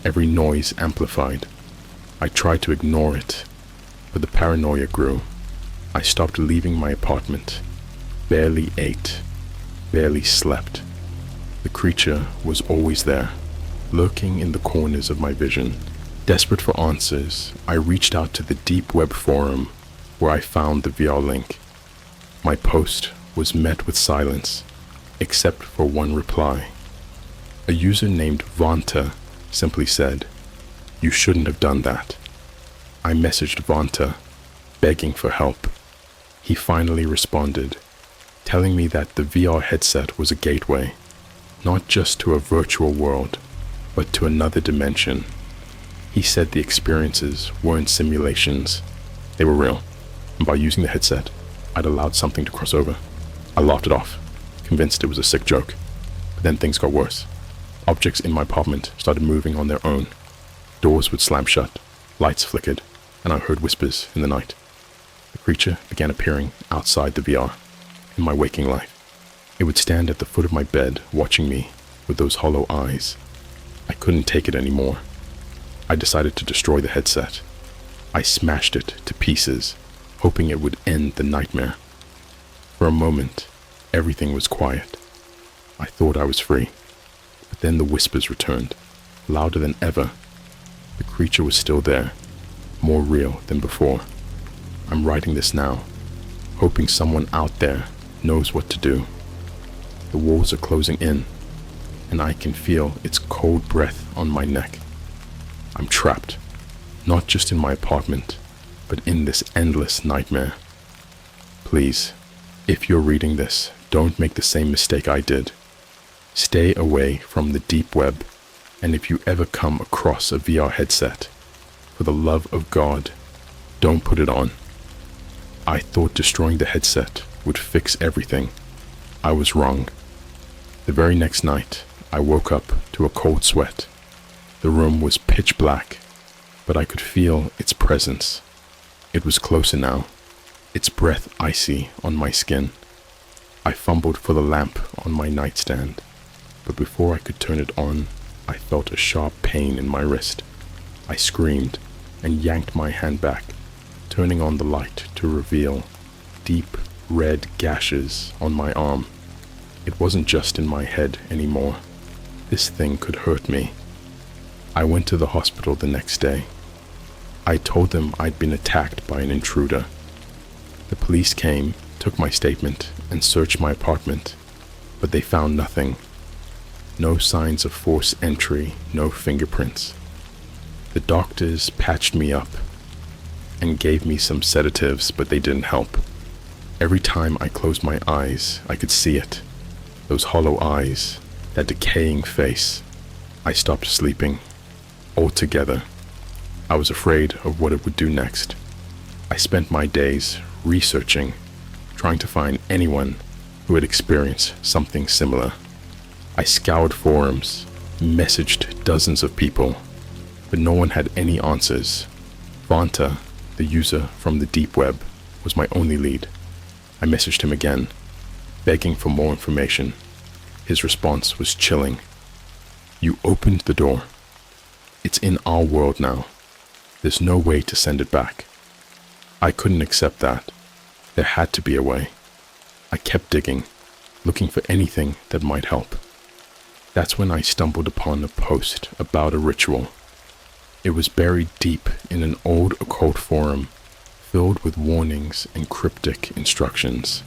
every noise amplified. I tried to ignore it, but the paranoia grew. I stopped leaving my apartment, barely ate, barely slept. The creature was always there, lurking in the corners of my vision. Desperate for answers, I reached out to the Deep Web forum, where I found the VR link. My post was met with silence, except for one reply. A user named Vanta simply said, "You shouldn't have done that." I messaged Vanta, begging for help. He finally responded, telling me that the VR headset was a gateway, not just to a virtual world, but to another dimension. He said the experiences weren't simulations, they were real, and by using the headset, I'd allowed something to cross over. I laughed it off, convinced it was a sick joke, but then things got worse. Objects in my apartment started moving on their own. Doors would slam shut, lights flickered, and I heard whispers in the night. The creature began appearing outside the VR, in my waking life. It would stand at the foot of my bed, watching me with those hollow eyes. I couldn't take it anymore. I decided to destroy the headset. I smashed it to pieces, hoping it would end the nightmare. For a moment, everything was quiet. I thought I was free, but then the whispers returned, louder than ever. The creature was still there, more real than before. I'm writing this now, hoping someone out there knows what to do. The walls are closing in, and I can feel its cold breath on my neck. I'm trapped, not just in my apartment, but in this endless nightmare. Please, if you're reading this, don't make the same mistake I did. Stay away from the deep web, and if you ever come across a VR headset, for the love of God, don't put it on. I thought destroying the headset would fix everything. I was wrong. The very next night, I woke up to a cold sweat. The room was pitch black, but I could feel its presence. It was closer now, its breath icy on my skin. I fumbled for the lamp on my nightstand, but before I could turn it on, I felt a sharp pain in my wrist. I screamed and yanked my hand back, turning on the light to reveal deep red gashes on my arm. It wasn't just in my head anymore. This thing could hurt me. I went to the hospital the next day. I told them I'd been attacked by an intruder. The police came, took my statement, and searched my apartment, but they found nothing. No signs of forced entry, no fingerprints. The doctors patched me up and gave me some sedatives, but they didn't help. Every time I closed my eyes, I could see it. Those hollow eyes, that decaying face. I stopped sleeping altogether. I was afraid of what it would do next. I spent my days researching, trying to find anyone who had experienced something similar. I scoured forums, messaged dozens of people, but no one had any answers. Vanta, the user from the Deep Web, was my only lead. I messaged him again, begging for more information. His response was chilling. "You opened the door. It's in our world now. There's no way to send it back." I couldn't accept that. There had to be a way. I kept digging, looking for anything that might help. That's when I stumbled upon a post about a ritual. It was buried deep in an old occult forum, filled with warnings and cryptic instructions.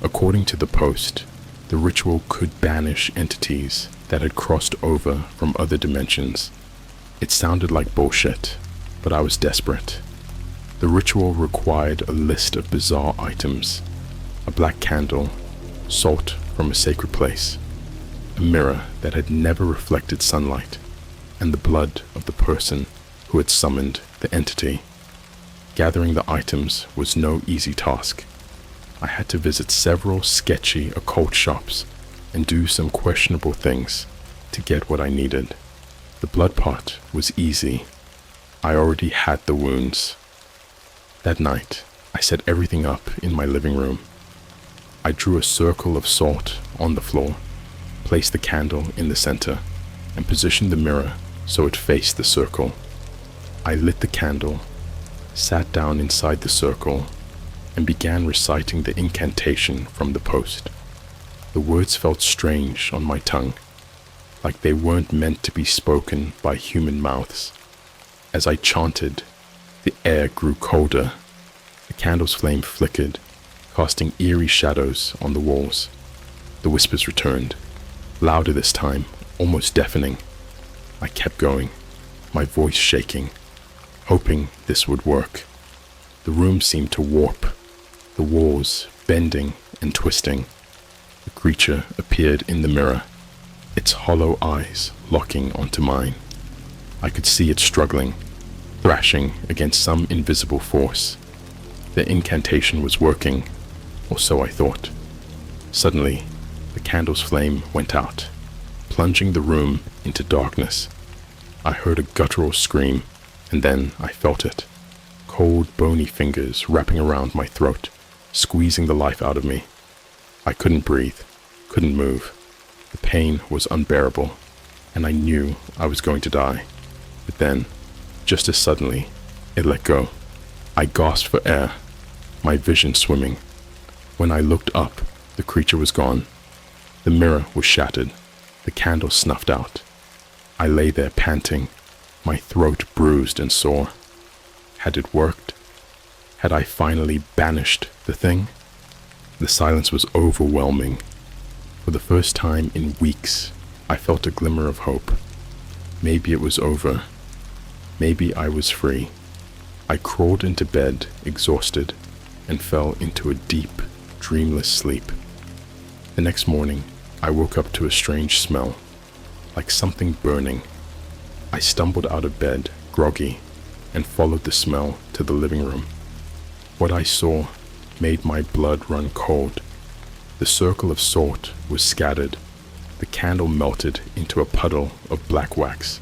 According to the post, the ritual could banish entities that had crossed over from other dimensions. It sounded like bullshit, but I was desperate. The ritual required a list of bizarre items: a black candle, salt from a sacred place, a mirror that had never reflected sunlight, and the blood of the person who had summoned the entity. Gathering the items was no easy task. I had to visit several sketchy occult shops and do some questionable things to get what I needed. The blood part was easy. I already had the wounds. That night, I set everything up in my living room. I drew a circle of salt on the floor, placed the candle in the center, and positioned the mirror so it faced the circle. I lit the candle, sat down inside the circle, and began reciting the incantation from the post. The words felt strange on my tongue, like they weren't meant to be spoken by human mouths. As I chanted, the air grew colder. The candle's flame flickered, casting eerie shadows on the walls. The whispers returned, louder this time, almost deafening. I kept going, my voice shaking, hoping this would work. The room seemed to warp, the walls bending and twisting. The creature appeared in the mirror, its hollow eyes locking onto mine. I could see it struggling, thrashing against some invisible force. The incantation was working, or so I thought. Suddenly, the candle's flame went out, plunging the room into darkness. I heard a guttural scream, and then I felt it. Cold, bony fingers wrapping around my throat, squeezing the life out of me. I couldn't breathe, couldn't move. The pain was unbearable, and I knew I was going to die. But then, just as suddenly, it let go. I gasped for air, my vision swimming. When I looked up, the creature was gone. The mirror was shattered, the candle snuffed out. I lay there panting, my throat bruised and sore. Had it worked? Had I finally banished the thing? The silence was overwhelming. For the first time in weeks, I felt a glimmer of hope. Maybe it was over. Maybe I was free. I crawled into bed, exhausted, and fell into a deep, dreamless sleep. The next morning, I woke up to a strange smell, like something burning. I stumbled out of bed, groggy, and followed the smell to the living room. What I saw made my blood run cold. The circle of salt was scattered. The candle melted into a puddle of black wax.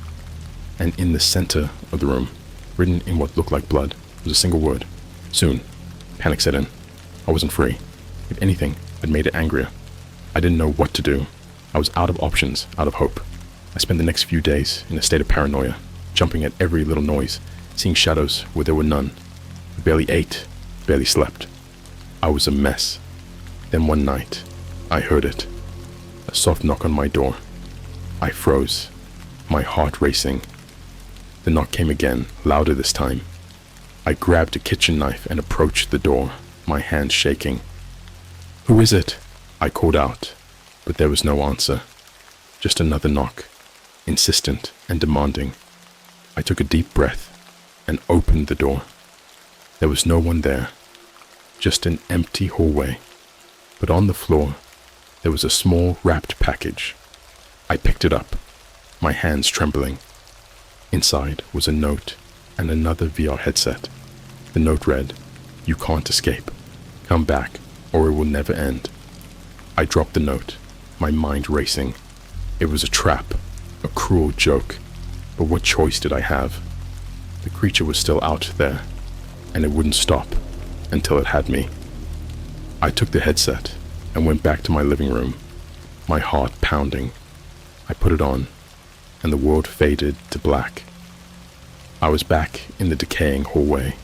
And in the center of the room, written in what looked like blood, was a single word: soon. Panic set in. I wasn't free. If anything, I'd made it angrier. I didn't know what to do. I was out of options, out of hope. I spent the next few days in a state of paranoia, jumping at every little noise, seeing shadows where there were none. I barely ate, barely slept. I was a mess. Then one night, I heard it. A soft knock on my door. I froze, my heart racing. The knock came again, louder this time. I grabbed a kitchen knife and approached the door, my hands shaking. "Who is it?" I called out, but there was no answer. Just another knock, insistent and demanding. I took a deep breath and opened the door. There was no one there, just an empty hallway. But on the floor, there was a small wrapped package. I picked it up, my hands trembling. Inside was a note and another VR headset. The note read, "You can't escape. Come back or it will never end." I dropped the note, my mind racing. It was a trap, a cruel joke. But what choice did I have? The creature was still out there, and it wouldn't stop until it had me. I took the headset and went back to my living room, my heart pounding. I put it on, and the world faded to black. I was back in the decaying hallway,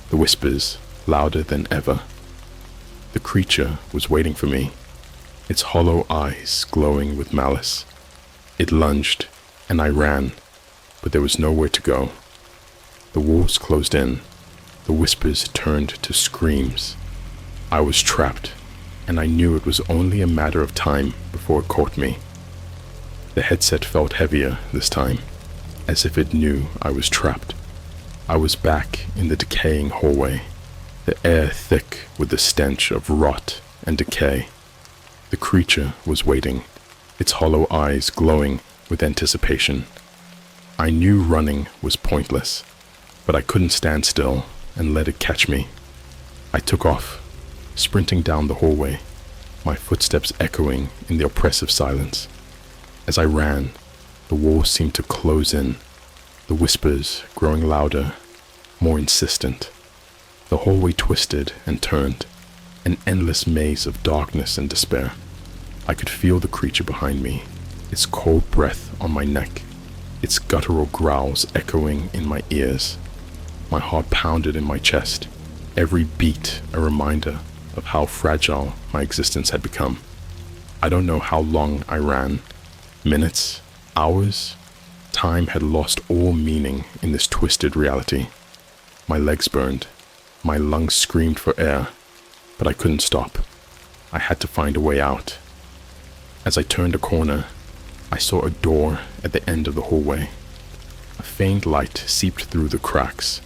the whispers louder than ever. The creature was waiting for me, its hollow eyes glowing with malice. It lunged, and I ran, but there was nowhere to go. The walls closed in, the whispers turned to screams. I was trapped, and I knew it was only a matter of time before it caught me. The headset felt heavier this time, as if it knew I was trapped. I was back in the decaying hallway, the air thick with the stench of rot and decay. The creature was waiting, its hollow eyes glowing with anticipation. I knew running was pointless, but I couldn't stand still and let it catch me. I took off, sprinting down the hallway, my footsteps echoing in the oppressive silence. As I ran, the walls seemed to close in, the whispers growing louder, more insistent. The hallway twisted and turned, an endless maze of darkness and despair. I could feel the creature behind me, its cold breath on my neck, its guttural growls echoing in my ears. My heart pounded in my chest, every beat a reminder of how fragile my existence had become. I don't know how long I ran. Minutes, hours, time had lost all meaning in this twisted reality. My legs burned, my lungs screamed for air, but I couldn't stop. I had to find a way out. As I turned a corner, I saw a door at the end of the hallway. A faint light seeped through the cracks,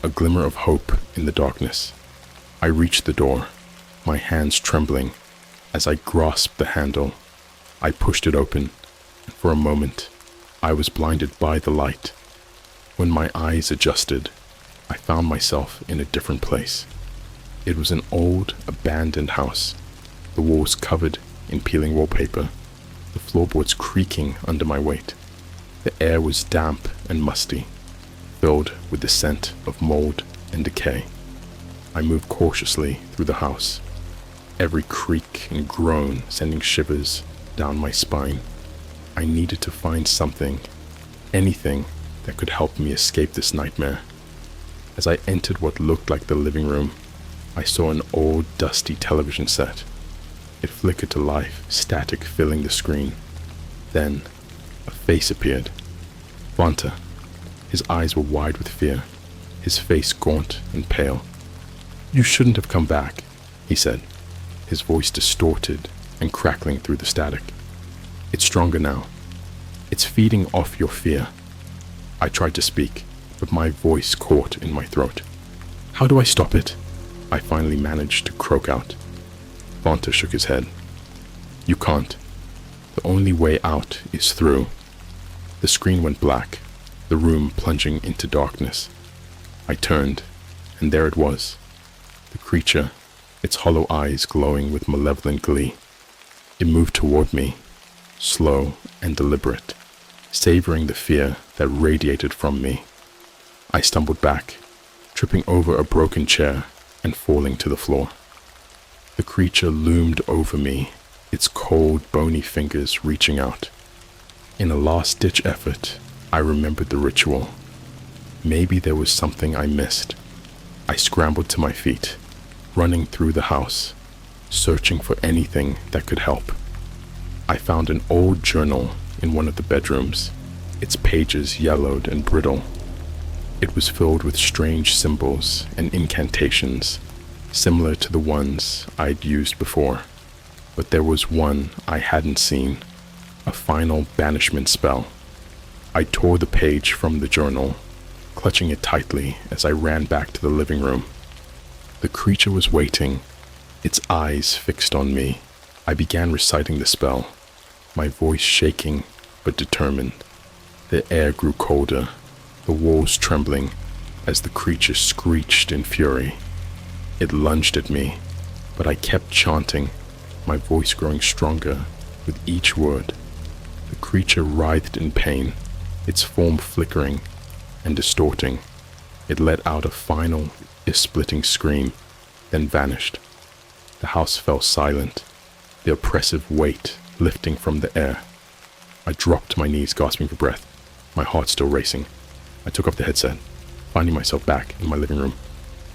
a glimmer of hope in the darkness. I reached the door, my hands trembling. As I grasped the handle, I pushed it open, and for a moment, I was blinded by the light. When my eyes adjusted, I found myself in a different place. It was an old, abandoned house, the walls covered in peeling wallpaper, the floorboards creaking under my weight. The air was damp and musty, filled with the scent of mold and decay. I moved cautiously through the house, every creak and groan sending shivers down my spine. I needed to find something, anything that could help me escape this nightmare. As I entered what looked like the living room, I saw an old, dusty television set. It flickered to life, static filling the screen. Then, a face appeared. Vanta. His eyes were wide with fear, his face gaunt and pale. "You shouldn't have come back," he said, his voice distorted and crackling through the static. "It's stronger now. It's feeding off your fear." I tried to speak, but my voice caught in my throat. "How do I stop it?" I finally managed to croak out. Vanta shook his head. "You can't. The only way out is through." The screen went black, the room plunging into darkness. I turned, and there it was. The creature, its hollow eyes glowing with malevolent glee. It moved toward me, slow and deliberate, savoring the fear that radiated from me. I stumbled back, tripping over a broken chair and falling to the floor. The creature loomed over me, its cold, bony fingers reaching out. In a last-ditch effort, I remembered the ritual. Maybe there was something I missed. I scrambled to my feet, running through the house, searching for anything that could help. I found an old journal in one of the bedrooms, its pages yellowed and brittle. It was filled with strange symbols and incantations, similar to the ones I'd used before. But there was one I hadn't seen, a final banishment spell. I tore the page from the journal, clutching it tightly as I ran back to the living room. The creature was waiting, its eyes fixed on me. I began reciting the spell, my voice shaking but determined. The air grew colder, the walls trembling as the creature screeched in fury. It lunged at me, but I kept chanting, my voice growing stronger with each word. The creature writhed in pain, its form flickering and distorting. It let out a final, ear-splitting scream, then vanished. The house fell silent, the oppressive weight lifting from the air. I dropped to my knees, gasping for breath, my heart still racing. I took off the headset, finding myself back in my living room.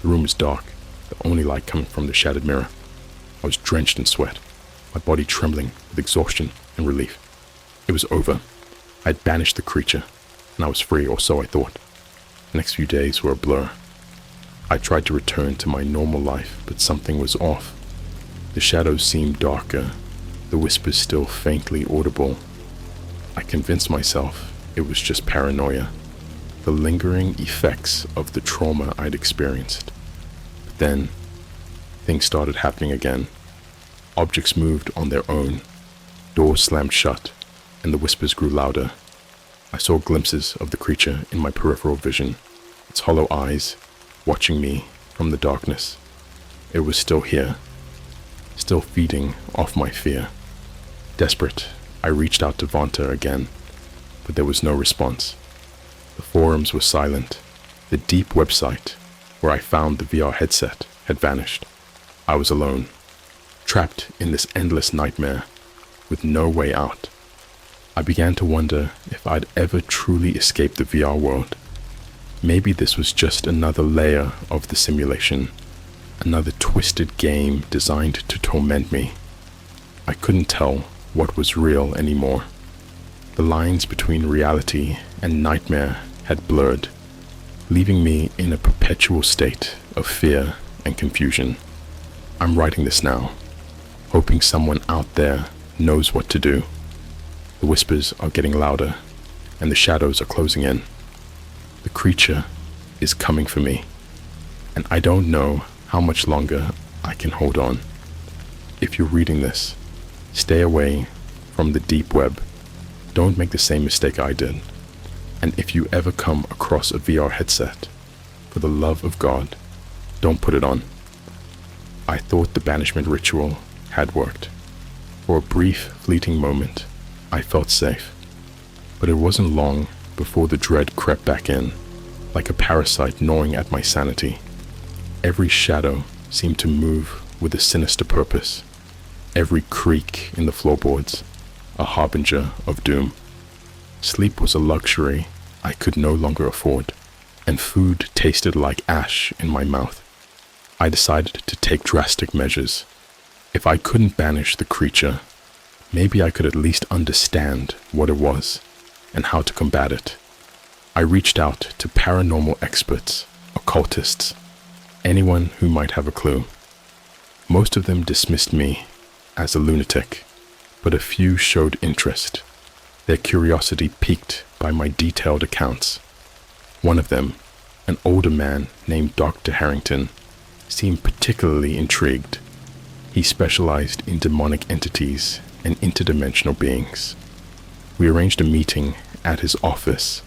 The room was dark, the only light coming from the shattered mirror. I was drenched in sweat, my body trembling with exhaustion and relief. It was over. I had banished the creature, and I was free, or so I thought. The next few days were a blur. I tried to return to my normal life, but something was off. The shadows seemed darker, the whispers still faintly audible. I convinced myself it was just paranoia, the lingering effects of the trauma I'd experienced. But then, things started happening again. Objects moved on their own, doors slammed shut, and the whispers grew louder. I saw glimpses of the creature in my peripheral vision, its hollow eyes watching me from the darkness. It was still here, still feeding off my fear. Desperate, I reached out to Vanta again, but there was no response. The forums were silent. The Deep website, where I found the VR headset, had vanished. I was alone, trapped in this endless nightmare, with no way out. I began to wonder if I'd ever truly escape the VR world. Maybe this was just another layer of the simulation, another twisted game designed to torment me. I couldn't tell what was real anymore. The lines between reality and nightmare had blurred, leaving me in a perpetual state of fear and confusion. I'm writing this now, hoping someone out there knows what to do. The whispers are getting louder, and the shadows are closing in. The creature is coming for me, and I don't know how much longer I can hold on. If you're reading this, stay away from the deep web. Don't make the same mistake I did. And if you ever come across a VR headset, for the love of God, don't put it on. I thought the banishment ritual had worked. For a brief, fleeting moment, I felt safe. But it wasn't long before the dread crept back in, like a parasite gnawing at my sanity. Every shadow seemed to move with a sinister purpose. Every creak in the floorboards, a harbinger of doom. Sleep was a luxury I could no longer afford, and food tasted like ash in my mouth. I decided to take drastic measures. If I couldn't banish the creature, maybe I could at least understand what it was and how to combat it. I reached out to paranormal experts, occultists, anyone who might have a clue. Most of them dismissed me as a lunatic, but a few showed interest, their curiosity piqued by my detailed accounts. One of them, an older man named Dr. Harrington, seemed particularly intrigued. He specialized in demonic entities and interdimensional beings. We arranged a meeting at his office,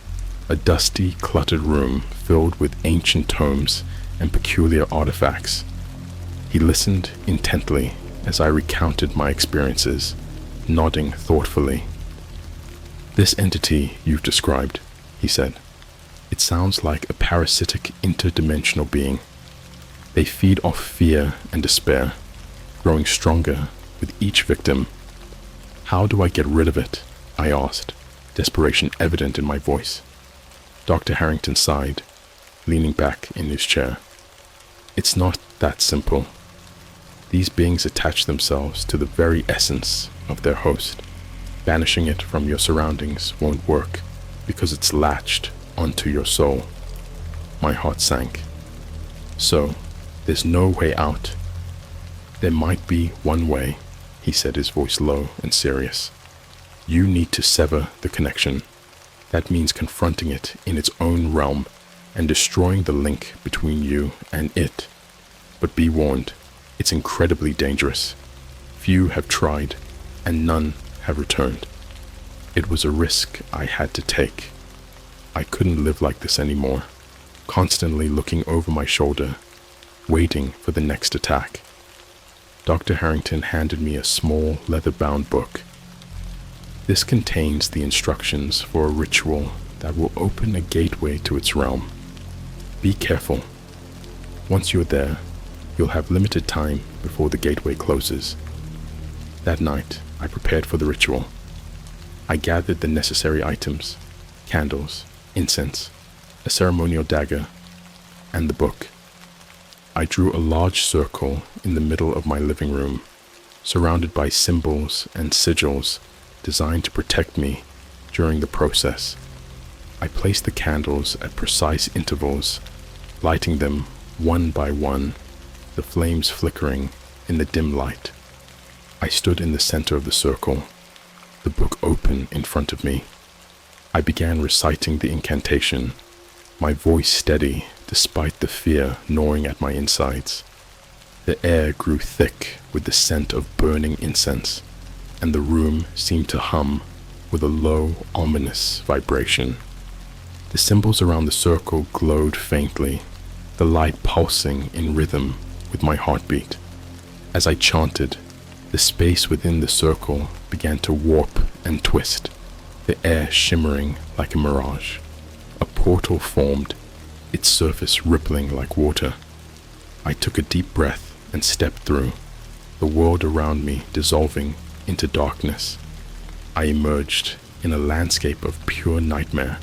a dusty, cluttered room filled with ancient tomes and peculiar artifacts. He listened intently as I recounted my experiences, nodding thoughtfully. "This entity you've described," he said, "it sounds like a parasitic interdimensional being. They feed off fear and despair, growing stronger with each victim. How do I get rid of it? I asked, desperation evident in my voice. Dr. Harrington sighed, leaning back in his chair. It's not that simple. These beings attach themselves to the very essence of their host. Banishing it from your surroundings won't work because it's latched onto your soul. My heart sank. So, there's no way out. There might be one way, he said, his voice low and serious. You need to sever the connection. That means confronting it in its own realm and destroying the link between you and it. But be warned, it's incredibly dangerous. Few have tried, and none have returned. It was a risk I had to take. I couldn't live like this anymore, constantly looking over my shoulder, waiting for the next attack. Dr. Harrington handed me a small leather-bound book. This contains the instructions for a ritual that will open a gateway to its realm. Be careful. Once you're there, you'll have limited time before the gateway closes. That night, I prepared for the ritual. I gathered the necessary items, candles, incense, a ceremonial dagger, and the book. I drew a large circle in the middle of my living room, surrounded by symbols and sigils designed to protect me during the process. I placed the candles at precise intervals, lighting them one by one, the flames flickering in the dim light. I stood in the center of the circle, the book open in front of me. I began reciting the incantation, my voice steady despite the fear gnawing at my insides. The air grew thick with the scent of burning incense, and the room seemed to hum with a low, ominous vibration. The symbols around the circle glowed faintly, the light pulsing in rhythm with my heartbeat. As I chanted, the space within the circle began to warp and twist, the air shimmering like a mirage. A portal formed, its surface rippling like water. I took a deep breath and stepped through, the world around me dissolving into darkness. I emerged in a landscape of pure nightmare.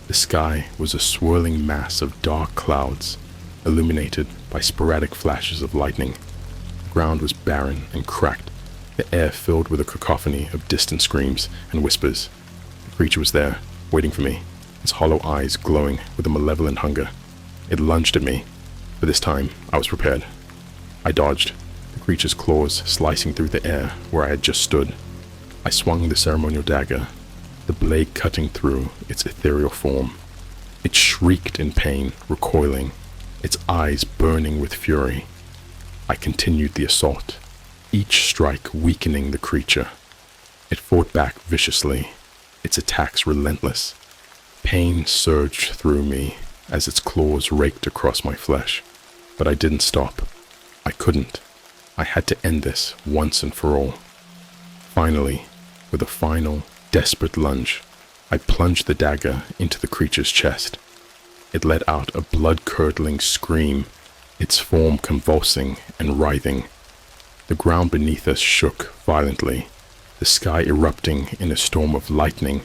The sky was a swirling mass of dark clouds, illuminated by sporadic flashes of lightning. The ground was barren and cracked, the air filled with a cacophony of distant screams and whispers. The creature was there, waiting for me, its hollow eyes glowing with a malevolent hunger. It lunged at me, but this time I was prepared. I dodged, the creature's claws slicing through the air where I had just stood. I swung the ceremonial dagger, the blade cutting through its ethereal form. It shrieked in pain, recoiling, its eyes burning with fury. I continued the assault, each strike weakening the creature. It fought back viciously, its attacks relentless. Pain surged through me as its claws raked across my flesh, but I didn't stop. I couldn't. I had to end this once and for all. Finally, with a final, desperate lunge, I plunged the dagger into the creature's chest. It let out a blood-curdling scream, its form convulsing and writhing. The ground beneath us shook violently, the sky erupting in a storm of lightning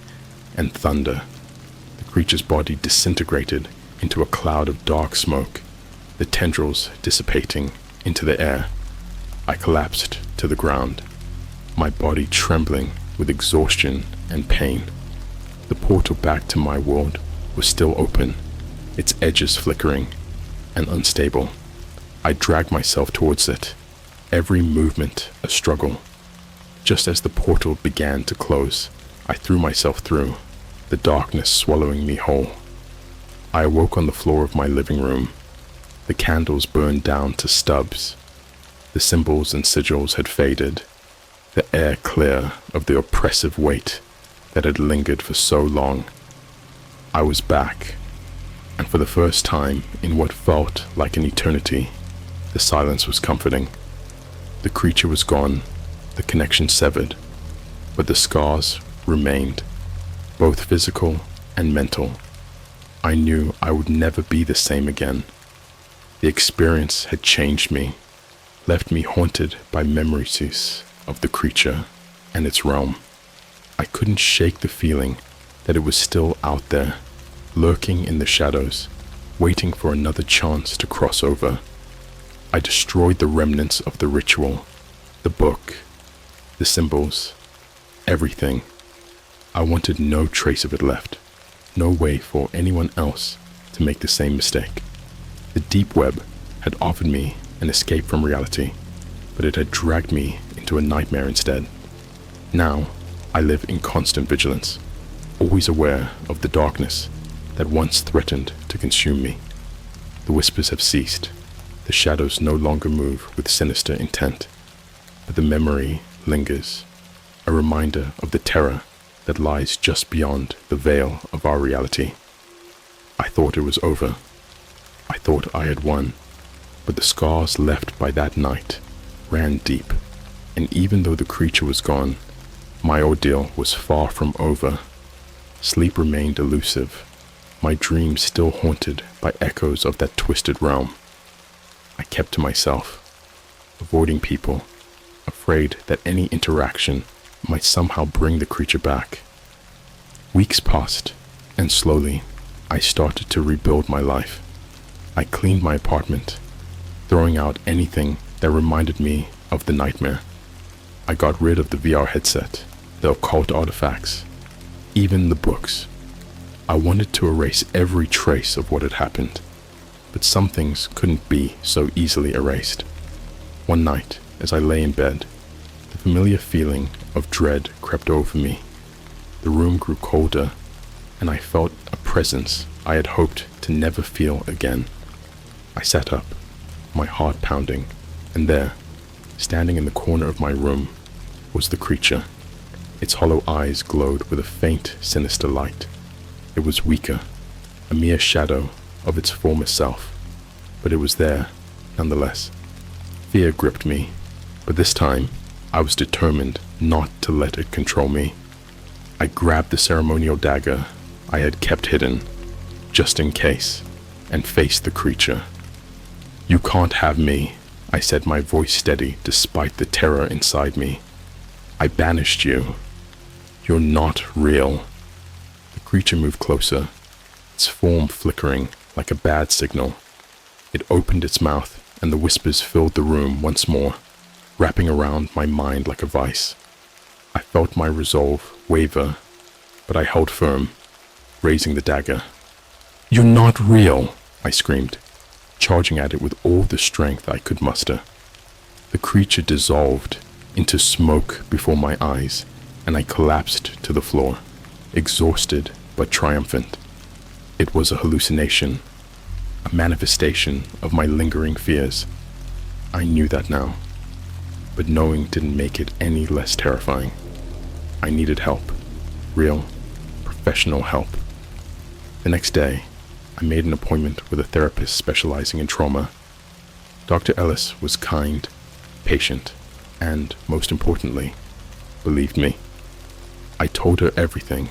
and thunder. The creature's body disintegrated into a cloud of dark smoke, the tendrils dissipating into the air. I collapsed to the ground, my body trembling with exhaustion and pain. The portal back to my world was still open, its edges flickering and unstable. I dragged myself towards it, every movement a struggle. Just as the portal began to close, I threw myself through, the darkness swallowing me whole. I awoke on the floor of my living room. The candles burned down to stubs. The symbols and sigils had faded, the air clear of the oppressive weight that had lingered for so long. I was back, and for the first time in what felt like an eternity, the silence was comforting. The creature was gone, the connection severed, but the scars remained, both physical and mental. I knew I would never be the same again. The experience had changed me, left me haunted by memories of the creature and its realm. I couldn't shake the feeling that it was still out there, lurking in the shadows, waiting for another chance to cross over. I destroyed the remnants of the ritual, the book, the symbols, everything. I wanted no trace of it left, no way for anyone else to make the same mistake. The deep web had offered me an escape from reality, but it had dragged me into a nightmare instead. Now, I live in constant vigilance, always aware of the darkness that once threatened to consume me. The whispers have ceased, the shadows no longer move with sinister intent, but the memory lingers, a reminder of the terror that lies just beyond the veil of our reality. I thought it was over. I thought I had won, but the scars left by that night ran deep, and even though the creature was gone, my ordeal was far from over. Sleep remained elusive, my dreams still haunted by echoes of that twisted realm. I kept to myself, avoiding people, afraid that any interaction might somehow bring the creature back. Weeks passed, and slowly, I started to rebuild my life. I cleaned my apartment, throwing out anything that reminded me of the nightmare. I got rid of the VR headset, the occult artifacts, even the books. I wanted to erase every trace of what had happened, but some things couldn't be so easily erased. One night, as I lay in bed, the familiar feeling of dread crept over me. The room grew colder, and I felt a presence I had hoped to never feel again. I sat up, my heart pounding, and there, standing in the corner of my room, was the creature. Its hollow eyes glowed with a faint, sinister light. It was weaker, a mere shadow of its former self, but it was there, nonetheless. Fear gripped me, but this time, I was determined not to let it control me. I grabbed the ceremonial dagger I had kept hidden, just in case, and faced the creature. "You can't have me," I said, my voice steady despite the terror inside me. "I banished you. You're not real." The creature moved closer, its form flickering like a bad signal. It opened its mouth, and the whispers filled the room once more, wrapping around my mind like a vice. I felt my resolve waver, but I held firm, raising the dagger. "You're not real," I screamed, charging at it with all the strength I could muster. The creature dissolved into smoke before my eyes, and I collapsed to the floor, exhausted but triumphant. It was a hallucination, a manifestation of my lingering fears. I knew that now, but knowing didn't make it any less terrifying. I needed help, real, professional help. The next day, I made an appointment with a therapist specializing in trauma. Dr. Ellis was kind, patient, and, most importantly, believed me. I told her everything,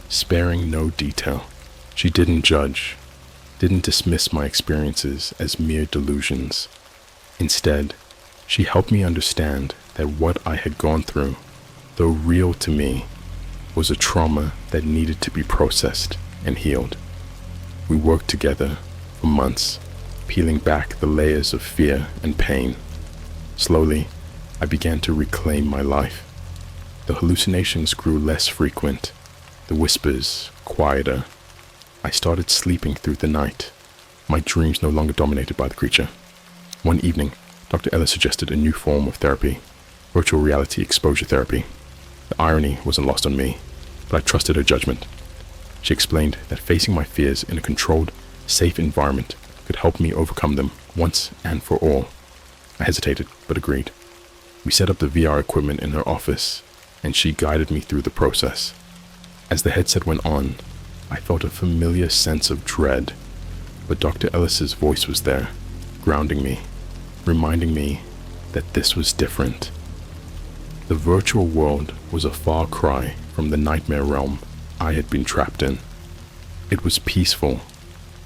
sparing no detail. She didn't judge, didn't dismiss my experiences as mere delusions. Instead, she helped me understand that what I had gone through, though real to me, was a trauma that needed to be processed and healed. We worked together for months, peeling back the layers of fear and pain. Slowly, I began to reclaim my life. The hallucinations grew less frequent, the whispers quieter. I started sleeping through the night, my dreams no longer dominated by the creature. One evening, Dr. Ellis suggested a new form of therapy, virtual reality exposure therapy. The irony wasn't lost on me, but I trusted her judgment. She explained that facing my fears in a controlled, safe environment could help me overcome them once and for all. I hesitated, but agreed. We set up the VR equipment in her office, and she guided me through the process. As the headset went on, I felt a familiar sense of dread, but Dr. Ellis's voice was there, grounding me, reminding me that this was different. The virtual world was a far cry from the nightmare realm I had been trapped in. It was peaceful,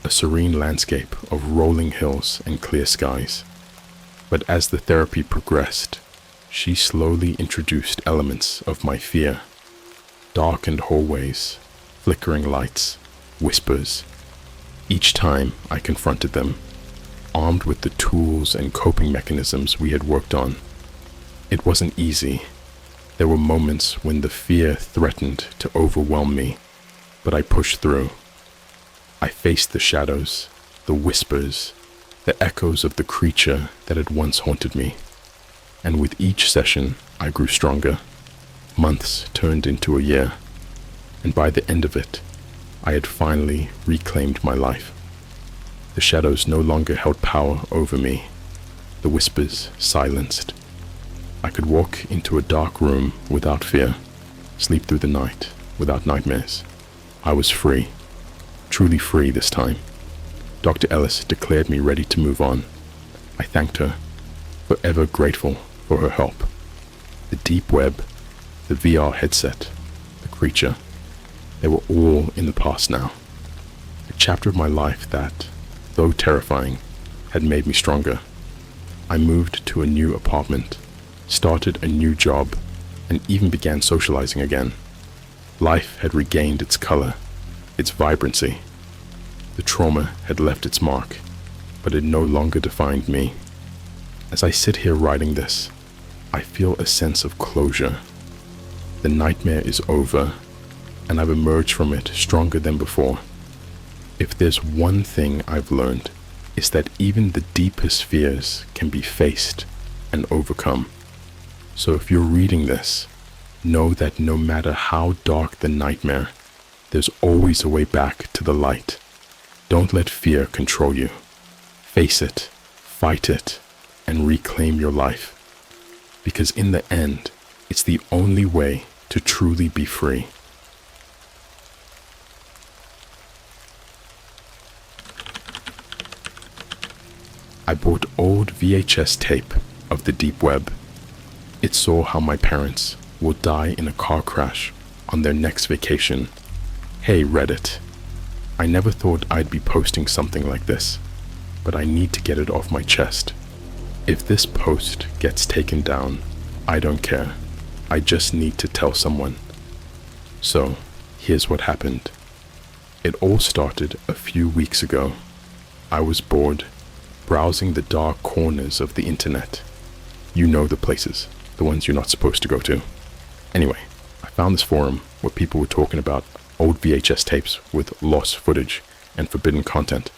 a serene landscape of rolling hills and clear skies. But as the therapy progressed, she slowly introduced elements of my fear. Darkened hallways, flickering lights, whispers. Each time I confronted them, armed with the tools and coping mechanisms we had worked on. It wasn't easy. There were moments when the fear threatened to overwhelm me, but I pushed through. I faced the shadows, the whispers, the echoes of the creature that had once haunted me. And with each session, I grew stronger. Months turned into a year, and by the end of it, I had finally reclaimed my life. The shadows no longer held power over me. The whispers silenced. I could walk into a dark room without fear, sleep through the night without nightmares. I was free, truly free this time. Dr. Ellis declared me ready to move on. I thanked her, forever grateful for her help. The deep web, the VR headset, the creature, they were all in the past now. A chapter of my life that, though terrifying, had made me stronger. I moved to a new apartment, started a new job, and even began socializing again. Life had regained its color, its vibrancy. The trauma had left its mark, but it no longer defined me. As I sit here writing this, I feel a sense of closure. The nightmare is over, and I've emerged from it stronger than before. If there's one thing I've learned, it's that even the deepest fears can be faced and overcome. So if you're reading this, know that no matter how dark the nightmare, there's always a way back to the light. Don't let fear control you. Face it, fight it, and reclaim your life. Because in the end, it's the only way to truly be free. I bought old VHS tape of the deep web. It saw how my parents will die in a car crash on their next vacation. Hey Reddit, I never thought I'd be posting something like this, but I need to get it off my chest. If this post gets taken down, I don't care. I just need to tell someone. So, here's what happened. It all started a few weeks ago. I was bored, browsing the dark corners of the internet. You know the places, the ones you're not supposed to go to. Anyway, I found this forum where people were talking about old VHS tapes with lost footage and forbidden content.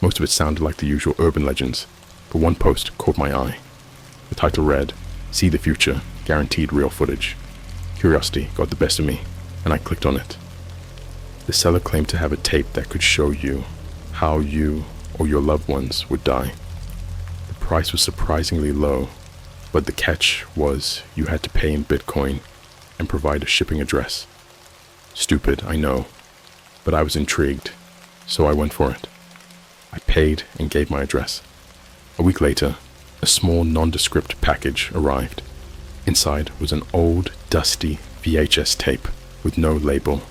Most of it sounded like the usual urban legends, but one post caught my eye. The title read, "See the Future, Guaranteed Real Footage." Curiosity got the best of me, and I clicked on it. The seller claimed to have a tape that could show you how you or your loved ones would die. The price was surprisingly low, but the catch was you had to pay in Bitcoin and provide a shipping address. Stupid, I know, but I was intrigued, so I went for it. I paid and gave my address. A week later, a small nondescript package arrived. Inside was an old, dusty VHS tape with no label.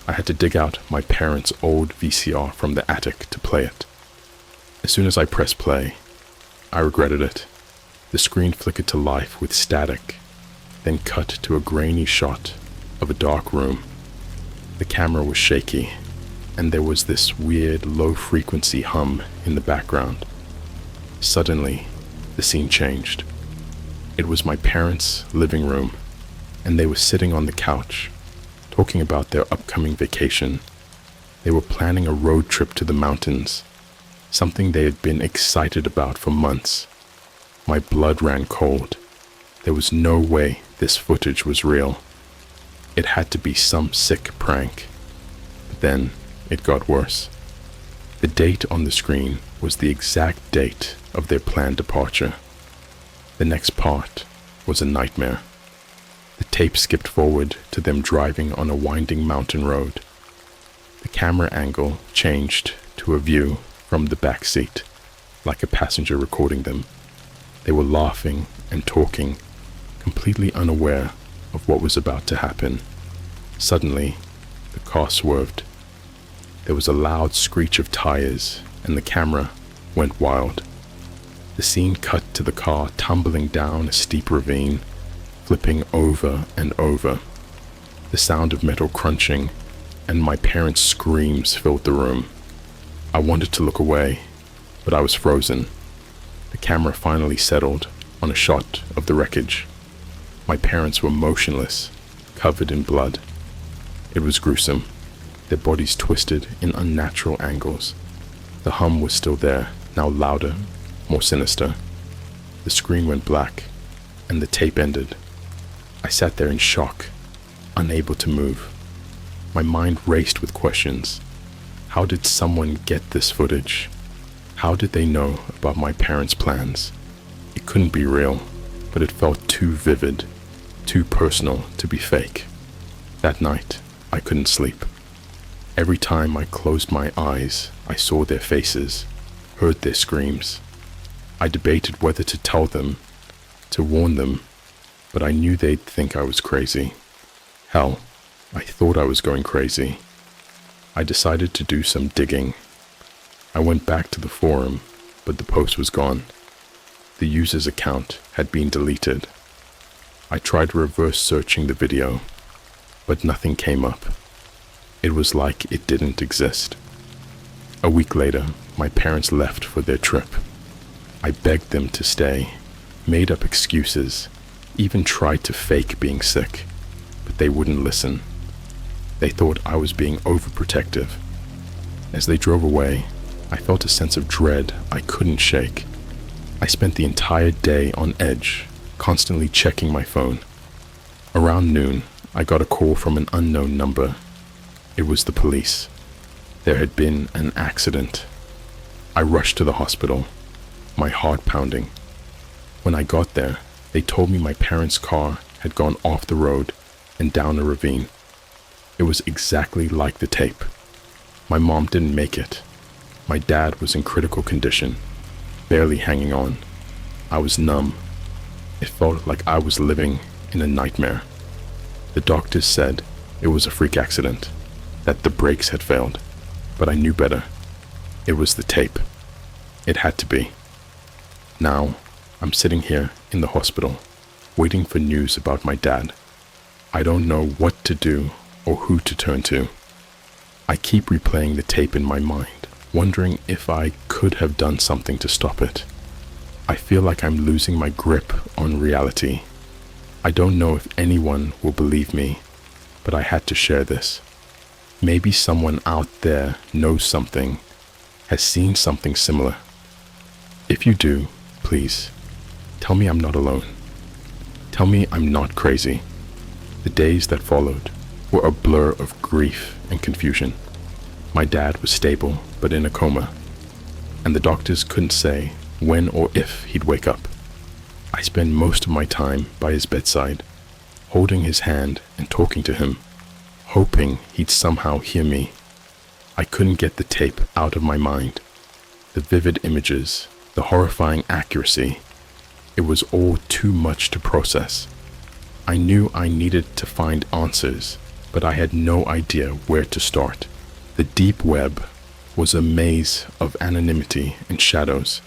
I had to dig out my parents' old VCR from the attic to play it. As soon as I pressed play, I regretted it. The screen flickered to life with static, then cut to a grainy shot of a dark room. The camera was shaky, and there was this weird low-frequency hum in the background. Suddenly, the scene changed. It was my parents' living room, and they were sitting on the couch, talking about their upcoming vacation. They were planning a road trip to the mountains, something they had been excited about for months. My blood ran cold. There was no way this footage was real. It had to be some sick prank. But then it got worse. The date on the screen was the exact date of their planned departure. The next part was a nightmare. The tape skipped forward to them driving on a winding mountain road. The camera angle changed to a view from the back seat, like a passenger recording them. They were laughing and talking, completely unaware of what was about to happen. Suddenly, the car swerved. There was a loud screech of tires, and the camera went wild. The scene cut to the car tumbling down a steep ravine, flipping over and over. The sound of metal crunching and my parents' screams filled the room. I wanted to look away, but I was frozen. The camera finally settled on a shot of the wreckage. My parents were motionless, covered in blood. It was gruesome, their bodies twisted in unnatural angles. The hum was still there, now louder, more sinister. The screen went black, and the tape ended. I sat there in shock, unable to move. My mind raced with questions. How did someone get this footage? How did they know about my parents' plans? It couldn't be real, but it felt too vivid, too personal to be fake. That night, I couldn't sleep. Every time I closed my eyes, I saw their faces, heard their screams. I debated whether to tell them, to warn them, but I knew they'd think I was crazy. Hell, I thought I was going crazy. I decided to do some digging. I went back to the forum, but the post was gone. The user's account had been deleted. I tried reverse searching the video, but nothing came up. It was like it didn't exist. A week later, my parents left for their trip. I begged them to stay, made up excuses, even tried to fake being sick, but they wouldn't listen. They thought I was being overprotective. As they drove away, I felt a sense of dread I couldn't shake. I spent the entire day on edge, constantly checking my phone. Around noon, I got a call from an unknown number. It was the police. There had been an accident. I rushed to the hospital, my heart pounding. When I got there, they told me my parents' car had gone off the road and down a ravine. It was exactly like the tape. My mom didn't make it. My dad was in critical condition, barely hanging on. I was numb. It felt like I was living in a nightmare. The doctors said it was a freak accident, that the brakes had failed, but I knew better. It was the tape. It had to be. Now, I'm sitting here in the hospital, waiting for news about my dad. I don't know what to do or who to turn to. I keep replaying the tape in my mind, wondering if I could have done something to stop it. I feel like I'm losing my grip on reality. I don't know if anyone will believe me, but I had to share this. Maybe someone out there knows something, has seen something similar. If you do, please, tell me I'm not alone. Tell me I'm not crazy. The days that followed were a blur of grief and confusion. My dad was stable, but in a coma, and the doctors couldn't say when or if he'd wake up. I spent most of my time by his bedside, holding his hand and talking to him, hoping he'd somehow hear me. I couldn't get the tape out of my mind. The vivid images, the horrifying accuracy, it was all too much to process. I knew I needed to find answers, but I had no idea where to start. The deep web was a maze of anonymity and shadows,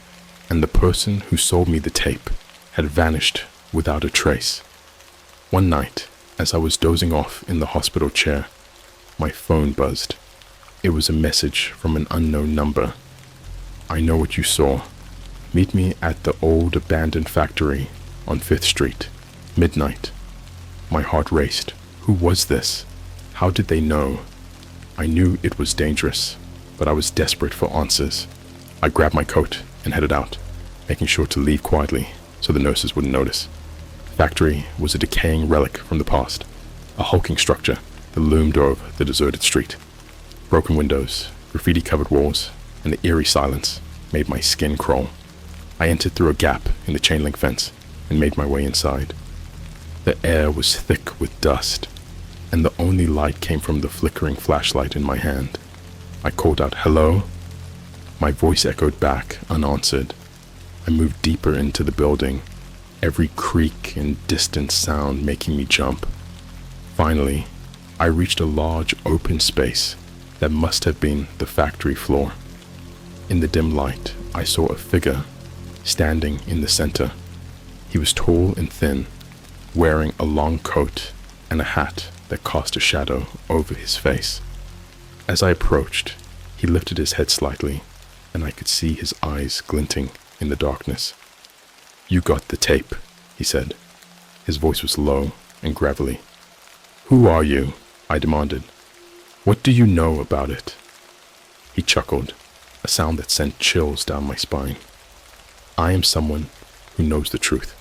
and the person who sold me the tape had vanished without a trace. One night, as I was dozing off in the hospital chair, my phone buzzed. It was a message from an unknown number. I know what you saw. Meet me at the old abandoned factory on 5th Street, midnight. My heart raced. Who was this? How did they know? I knew it was dangerous, but I was desperate for answers. I grabbed my coat and headed out, making sure to leave quietly so the nurses wouldn't notice. The factory was a decaying relic from the past, a hulking structure that loomed over the deserted street. Broken windows, graffiti-covered walls, and the eerie silence made my skin crawl. I entered through a gap in the chain-link fence and made my way inside. The air was thick with dust, and the only light came from the flickering flashlight in my hand. I called out, "Hello?" My voice echoed back, unanswered. I moved deeper into the building, every creak and distant sound making me jump. Finally, I reached a large open space That must have been the factory floor. In the dim light, I saw a figure standing in the center. He was tall and thin, wearing a long coat and a hat that cast a shadow over his face. As I approached, he lifted his head slightly, and I could see his eyes glinting in the darkness. "You got the tape," he said. His voice was low and gravelly. "Who are you?" I demanded. "What do you know about it?" He chuckled, a sound that sent chills down my spine. "I am someone who knows the truth.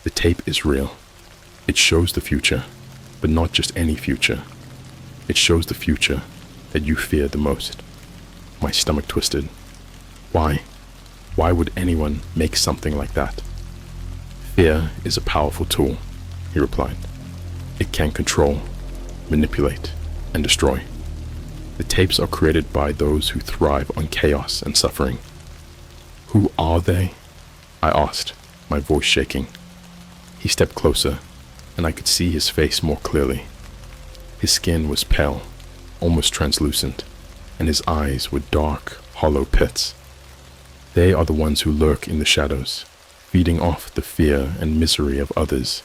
The tape is real. It shows the future, but not just any future. It shows the future that you fear the most." My stomach twisted. Why? Why would anyone make something like that? "Fear is a powerful tool," he replied. "It can control, manipulate, and destroy. The tapes are created by those who thrive on chaos and suffering." "Who are they?" I asked, my voice shaking. He stepped closer, and I could see his face more clearly. His skin was pale, almost translucent, and his eyes were dark, hollow pits. "They are the ones who lurk in the shadows, feeding off the fear and misery of others.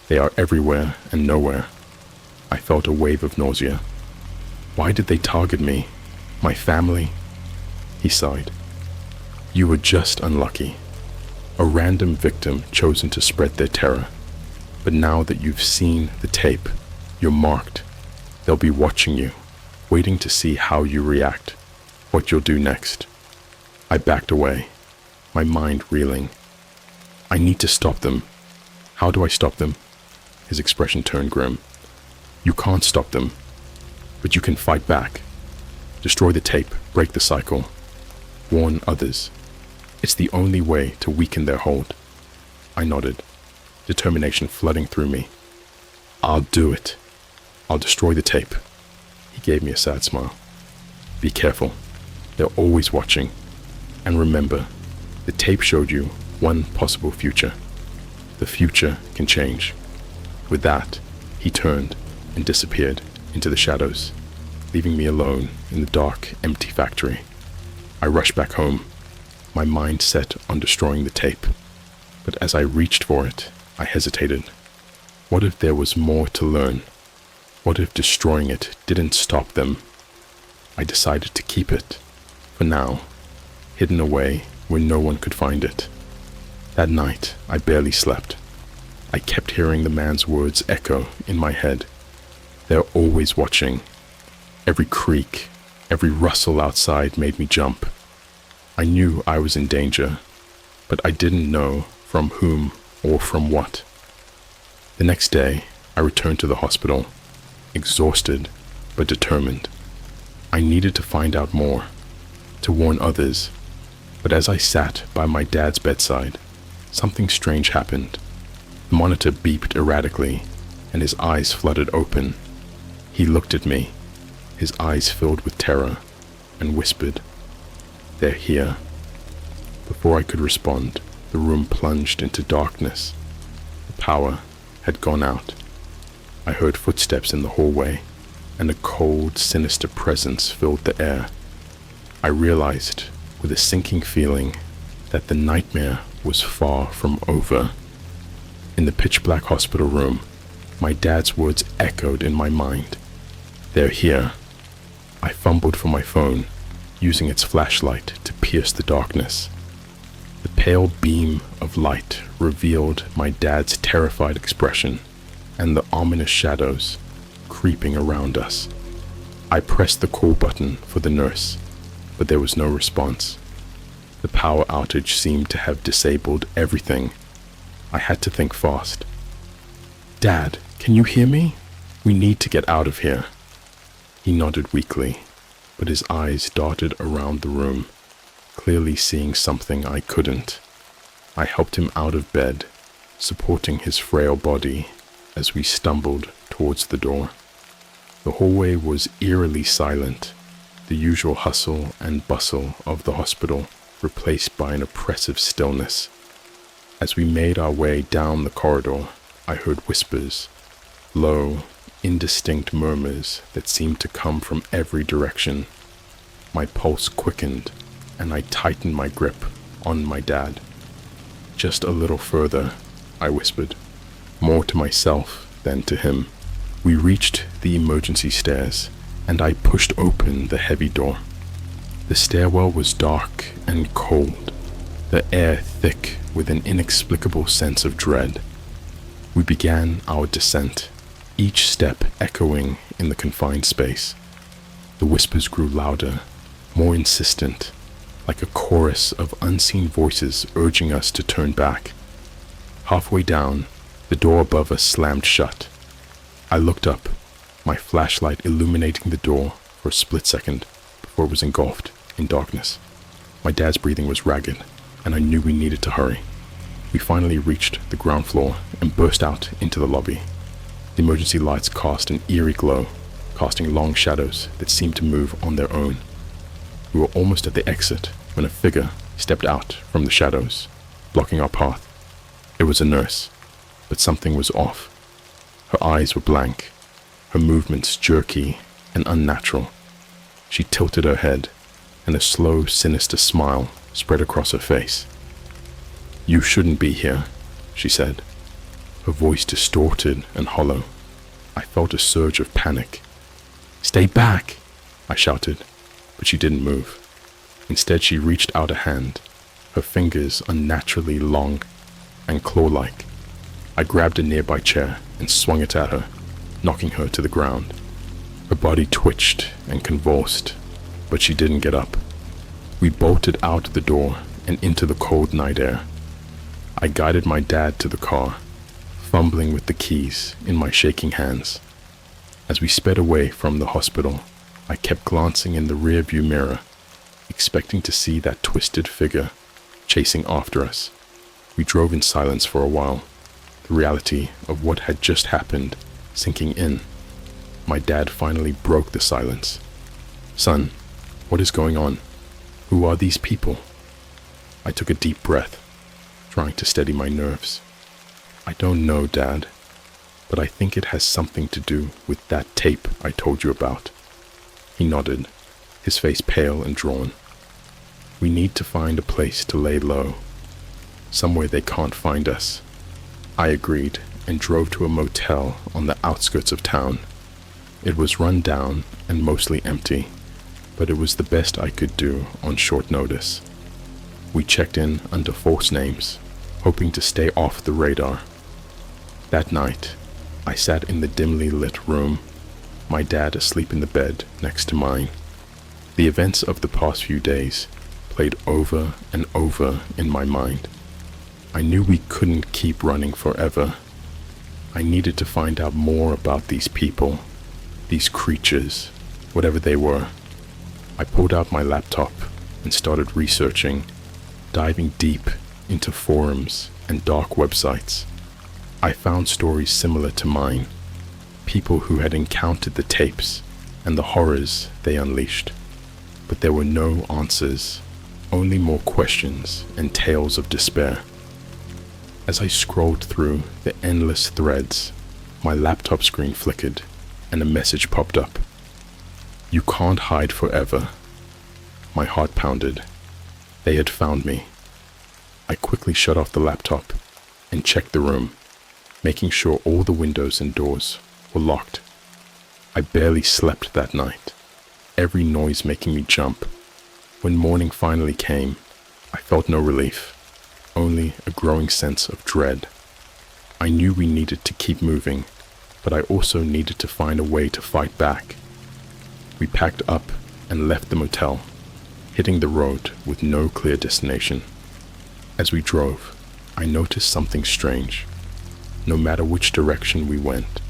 They are everywhere and nowhere." I felt a wave of nausea. "Why did they target me? My family?" He sighed. "You were just unlucky. A random victim chosen to spread their terror. But now that you've seen the tape, you're marked. They'll be watching you, waiting to see how you react, what you'll do next." I backed away, my mind reeling. "I need to stop them." "How do I stop them?" His expression turned grim. "You can't stop them, but you can fight back. Destroy the tape, break the cycle, warn others. It's the only way to weaken their hold." I nodded, determination flooding through me. "I'll do it. I'll destroy the tape." He gave me a sad smile. "Be careful. They're always watching. And remember, the tape showed you one possible future. The future can change." With that, he turned and disappeared into the shadows, leaving me alone in the dark, empty factory. I rushed back home, my mind set on destroying the tape. But as I reached for it, I hesitated. What if there was more to learn? What if destroying it didn't stop them? I decided to keep it, for now, hidden away where no one could find it. That night, I barely slept. I kept hearing the man's words echo in my head. "They're always watching." Every creak, every rustle outside made me jump. I knew I was in danger, but I didn't know from whom or from what. The next day, I returned to the hospital, exhausted but determined. I needed to find out more, to warn others. But as I sat by my dad's bedside, something strange happened. The monitor beeped erratically, and his eyes fluttered open. He looked at me, his eyes filled with terror, and whispered, "They're here." Before I could respond, the room plunged into darkness. The power had gone out. I heard footsteps in the hallway, and a cold, sinister presence filled the air. I realized, with a sinking feeling, that the nightmare was far from over. In the pitch-black hospital room, my dad's words echoed in my mind. "They're here." I fumbled for my phone, using its flashlight to pierce the darkness. The pale beam of light revealed my dad's terrified expression and the ominous shadows creeping around us. I pressed the call button for the nurse, but there was no response. The power outage seemed to have disabled everything. I had to think fast. "Dad, can you hear me? We need to get out of here." He nodded weakly, but his eyes darted around the room, clearly seeing something I couldn't. I helped him out of bed, supporting his frail body as we stumbled towards the door. The hallway was eerily silent, the usual hustle and bustle of the hospital replaced by an oppressive stillness. As we made our way down the corridor, I heard whispers, low, indistinct murmurs that seemed to come from every direction. My pulse quickened, and I tightened my grip on my dad. "Just a little further," I whispered, more to myself than to him. We reached the emergency stairs, and I pushed open the heavy door. The stairwell was dark and cold, the air thick with an inexplicable sense of dread. We began our descent, each step echoing in the confined space. The whispers grew louder, more insistent, like a chorus of unseen voices urging us to turn back. Halfway down, the door above us slammed shut. I looked up, my flashlight illuminating the door for a split second before it was engulfed in darkness. My dad's breathing was ragged, and I knew we needed to hurry. We finally reached the ground floor and burst out into the lobby. The emergency lights cast an eerie glow, casting long shadows that seemed to move on their own. We were almost at the exit when a figure stepped out from the shadows, blocking our path. It was a nurse, but something was off. Her eyes were blank, her movements jerky and unnatural. She tilted her head, and a slow, sinister smile spread across her face. "You shouldn't be here," she said, her voice distorted and hollow. I felt a surge of panic. "Stay back," I shouted, but she didn't move. Instead, she reached out a hand, her fingers unnaturally long and claw-like. I grabbed a nearby chair and swung it at her, knocking her to the ground. Her body twitched and convulsed, but she didn't get up. We bolted out the door and into the cold night air. I guided my dad to the car, fumbling with the keys in my shaking hands. As we sped away from the hospital, I kept glancing in the rearview mirror, expecting to see that twisted figure chasing after us. We drove in silence for a while, the reality of what had just happened sinking in. My dad finally broke the silence. "Son, what is going on? Who are these people?" I took a deep breath, trying to steady my nerves. "I don't know, Dad, but I think it has something to do with that tape I told you about." He nodded, his face pale and drawn. "We need to find a place to lay low, somewhere they can't find us." I agreed and drove to a motel on the outskirts of town. It was run down and mostly empty, but it was the best I could do on short notice. We checked in under false names, hoping to stay off the radar. That night, I sat in the dimly lit room, my dad asleep in the bed next to mine. The events of the past few days played over and over in my mind. I knew we couldn't keep running forever. I needed to find out more about these people, these creatures, whatever they were. I pulled out my laptop and started researching, diving deep into forums and dark websites. I found stories similar to mine, people who had encountered the tapes and the horrors they unleashed. But there were no answers, only more questions and tales of despair. As I scrolled through the endless threads, my laptop screen flickered and a message popped up. "You can't hide forever." My heart pounded. They had found me. I quickly shut off the laptop and checked the room, making sure all the windows and doors were locked. I barely slept that night, every noise making me jump. When morning finally came, I felt no relief, only a growing sense of dread. I knew we needed to keep moving, but I also needed to find a way to fight back. We packed up and left the motel, hitting the road with no clear destination. As we drove, I noticed something strange. No matter which direction we went,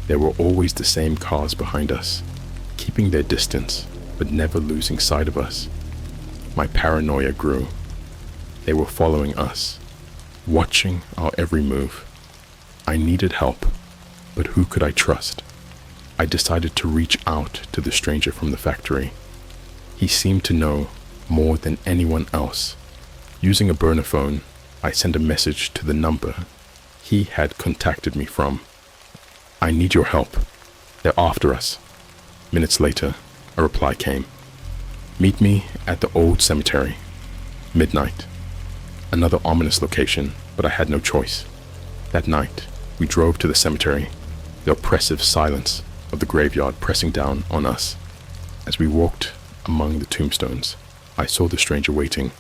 there were always the same cars behind us, keeping their distance but never losing sight of us. My paranoia grew. They were following us, watching our every move. I needed help, but who could I trust? I decided to reach out to the stranger from the factory. He seemed to know more than anyone else. Using a burner phone, I sent a message to the number he had contacted me from. "I need your help. They're after us. Minutes later, a reply came. Meet me at the old cemetery. Midnight. Another ominous location, but I had no choice. That night, we drove to the cemetery, the oppressive silence of the graveyard pressing down on us. As we walked among the tombstones, I saw the stranger waiting,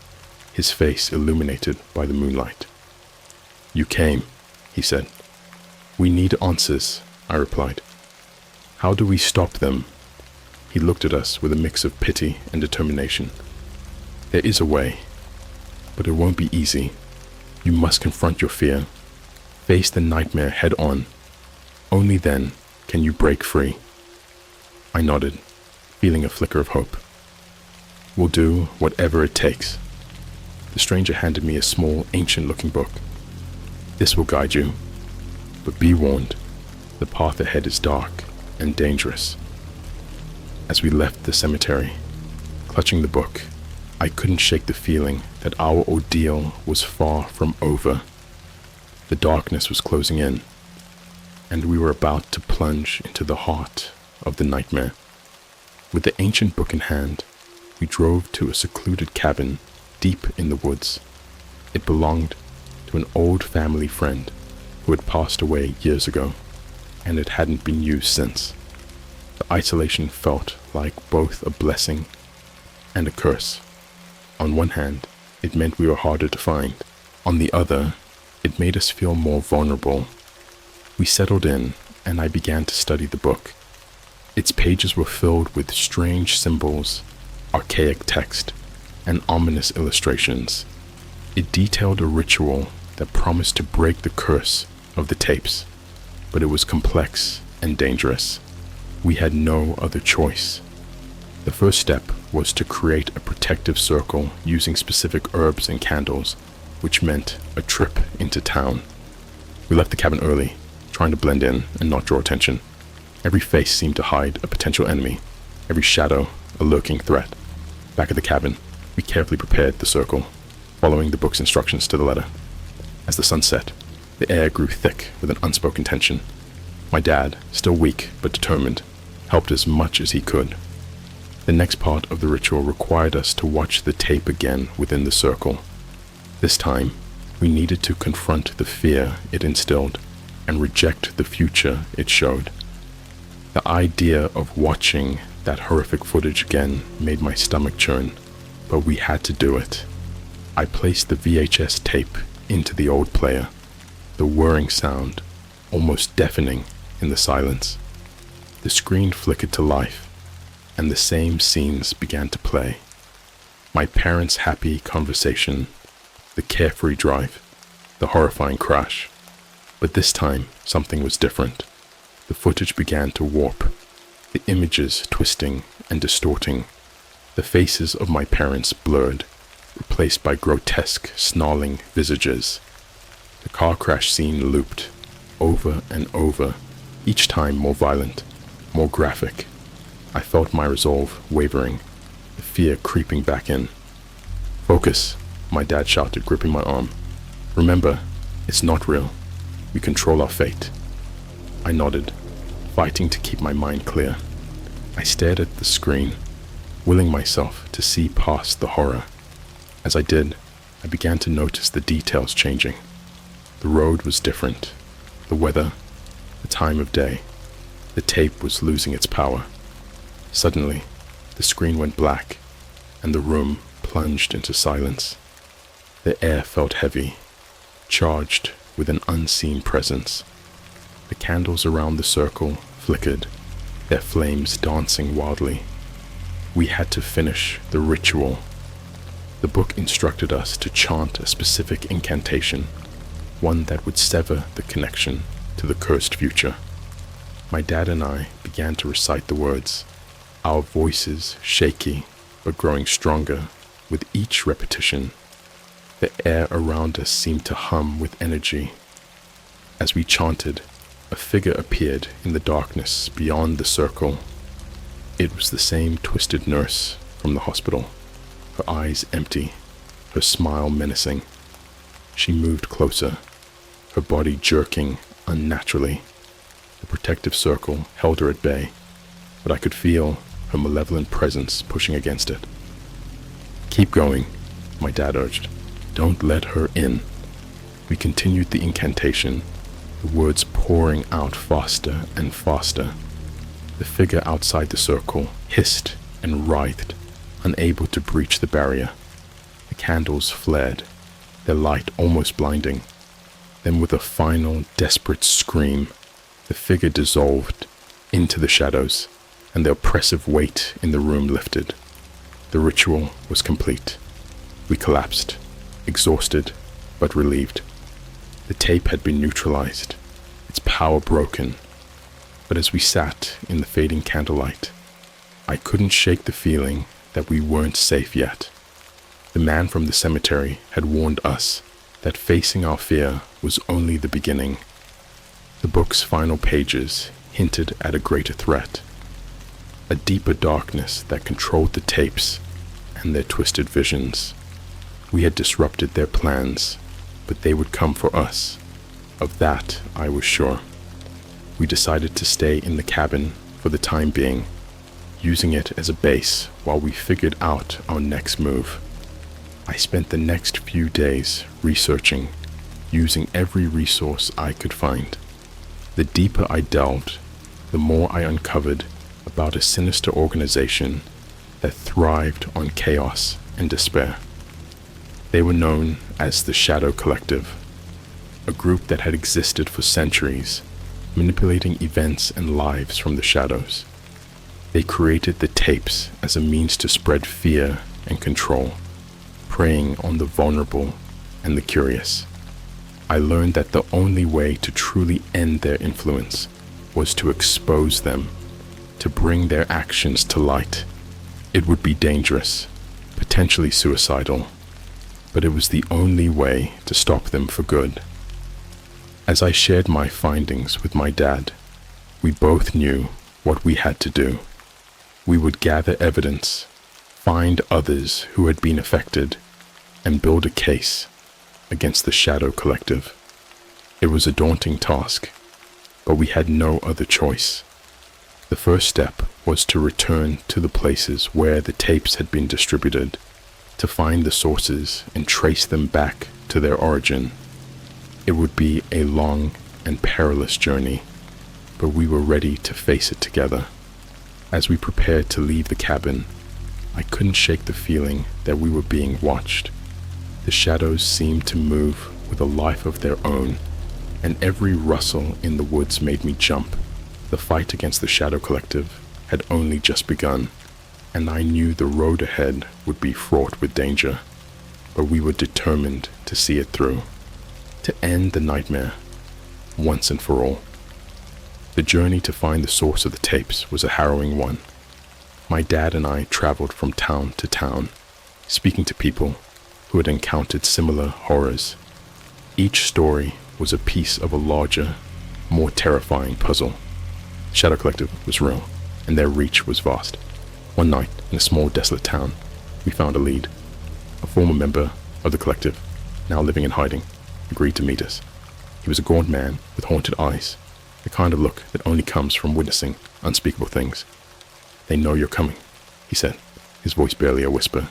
his face illuminated by the moonlight. You came, he said. We need answers, I replied. How do we stop them? He looked at us with a mix of pity and determination. There is a way, but it won't be easy. You must confront your fear. Face the nightmare head on. Only then can you break free. I nodded, feeling a flicker of hope. We'll do whatever it takes. The stranger handed me a small, ancient-looking book. This will guide you, but be warned, the path ahead is dark and dangerous. As we left the cemetery, clutching the book, I couldn't shake the feeling that our ordeal was far from over. The darkness was closing in, and we were about to plunge into the heart of the nightmare. With the ancient book in hand, we drove to a secluded cabin deep in the woods. It belonged to an old family friend who had passed away years ago, and it hadn't been used since. The isolation felt like both a blessing and a curse. On one hand, it meant we were harder to find. On the other, it made us feel more vulnerable. We settled in, and I began to study the book. Its pages were filled with strange symbols, archaic text, and ominous illustrations. It detailed a ritual that promised to break the curse of the tapes, but it was complex and dangerous. We had no other choice. The first step was to create a protective circle using specific herbs and candles, which meant a trip into town. We left the cabin early, trying to blend in and not draw attention. Every face seemed to hide a potential enemy, every shadow a lurking threat. Back at the cabin, we carefully prepared the circle, following the book's instructions to the letter. As the sun set, the air grew thick with an unspoken tension. My dad, still weak but determined, helped as much as he could. The next part of the ritual required us to watch the tape again within the circle. This time, we needed to confront the fear it instilled and reject the future it showed. The idea of watching that horrific footage again made my stomach churn, but we had to do it. I placed the VHS tape into the old player, the whirring sound almost deafening in the silence. The screen flickered to life, and the same scenes began to play. My parents' happy conversation, the carefree drive, the horrifying crash. But this time, something was different. The footage began to warp, the images twisting and distorting. The faces of my parents blurred, replaced by grotesque, snarling visages. The car crash scene looped, over and over, each time more violent, more graphic. I felt my resolve wavering, the fear creeping back in. Focus, my dad shouted, gripping my arm. Remember, it's not real. We control our fate. I nodded, fighting to keep my mind clear. I stared at the screen, willing myself to see past the horror. As I did, I began to notice the details changing. The road was different, the weather, the time of day. The tape was losing its power. Suddenly, the screen went black, and the room plunged into silence. The air felt heavy, charged with an unseen presence. The candles around the circle flickered, their flames dancing wildly. We had to finish the ritual. The book instructed us to chant a specific incantation, one that would sever the connection to the cursed future. My dad and I began to recite the words, our voices shaky but growing stronger with each repetition. The air around us seemed to hum with energy. As we chanted, a figure appeared in the darkness beyond the circle. It was the same twisted nurse from the hospital, her eyes empty, her smile menacing. She moved closer, her body jerking unnaturally. The protective circle held her at bay, but I could feel her malevolent presence pushing against it. "Keep going," my dad urged. "Don't let her in." We continued the incantation, the words pouring out faster and faster. The figure outside the circle hissed and writhed, unable to breach the barrier. The candles flared, their light almost blinding. Then with a final, desperate scream, the figure dissolved into the shadows, and the oppressive weight in the room lifted. The ritual was complete. We collapsed, exhausted but relieved. The tape had been neutralized, its power broken. But as we sat in the fading candlelight, I couldn't shake the feeling that we weren't safe yet. The man from the cemetery had warned us that facing our fear was only the beginning. The book's final pages hinted at a greater threat, a deeper darkness that controlled the tapes and their twisted visions. We had disrupted their plans, but they would come for us. Of that, I was sure. We decided to stay in the cabin for the time being, using it as a base while we figured out our next move. I spent the next few days researching, using every resource I could find. The deeper I delved, the more I uncovered about a sinister organization that thrived on chaos and despair. They were known as the Shadow Collective, a group that had existed for centuries, manipulating events and lives from the shadows. They created the tapes as a means to spread fear and control, preying on the vulnerable and the curious. I learned that the only way to truly end their influence was to expose them, to bring their actions to light. It would be dangerous, potentially suicidal, but it was the only way to stop them for good. As I shared my findings with my dad, we both knew what we had to do. We would gather evidence, find others who had been affected, and build a case against the Shadow Collective. It was a daunting task, but we had no other choice. The first step was to return to the places where the tapes had been distributed, to find the sources and trace them back to their origin. It would be a long and perilous journey, but we were ready to face it together. As we prepared to leave the cabin, I couldn't shake the feeling that we were being watched. The shadows seemed to move with a life of their own, and every rustle in the woods made me jump. The fight against the Shadow Collective had only just begun, and I knew the road ahead would be fraught with danger, but we were determined to see it through, to end the nightmare once and for all. The journey to find the source of the tapes was a harrowing one. My dad and I traveled from town to town, speaking to people who had encountered similar horrors. Each story was a piece of a larger, more terrifying puzzle. The Shadow Collective was real, and their reach was vast. One night, in a small, desolate town, we found a lead. A former member of the collective, now living in hiding, agreed to meet us. He was a gaunt man with haunted eyes, the kind of look that only comes from witnessing unspeakable things. "They know you're coming," he said, his voice barely a whisper.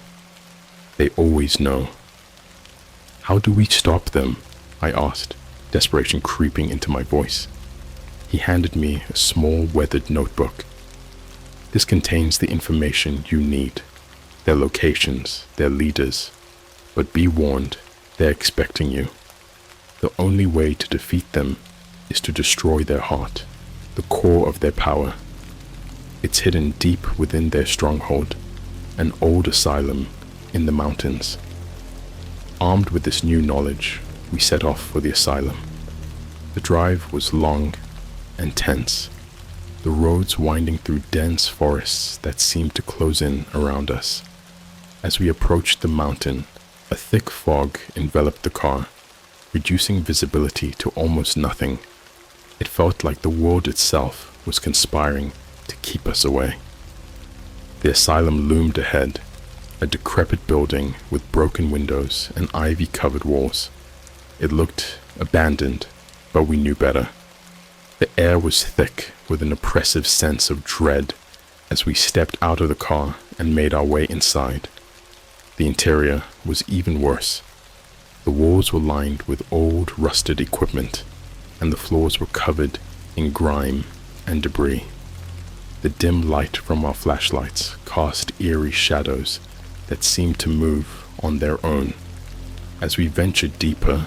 "They always know." "How do we stop them?" I asked, desperation creeping into my voice. He handed me a small weathered notebook. "This contains the information you need, their locations, their leaders, but be warned, they're expecting you. The only way to defeat them is to destroy their heart, the core of their power. It's hidden deep within their stronghold, an old asylum in the mountains." Armed with this new knowledge, we set off for the asylum. The drive was long and tense, the roads winding through dense forests that seemed to close in around us. As we approached the mountain, a thick fog enveloped the car, reducing visibility to almost nothing. It felt like the world itself was conspiring to keep us away. The asylum loomed ahead, a decrepit building with broken windows and ivy-covered walls. It looked abandoned, but we knew better. The air was thick with an oppressive sense of dread as we stepped out of the car and made our way inside. The interior was even worse. The walls were lined with old, rusted equipment, and the floors were covered in grime and debris. The dim light from our flashlights cast eerie shadows that seemed to move on their own. As we ventured deeper,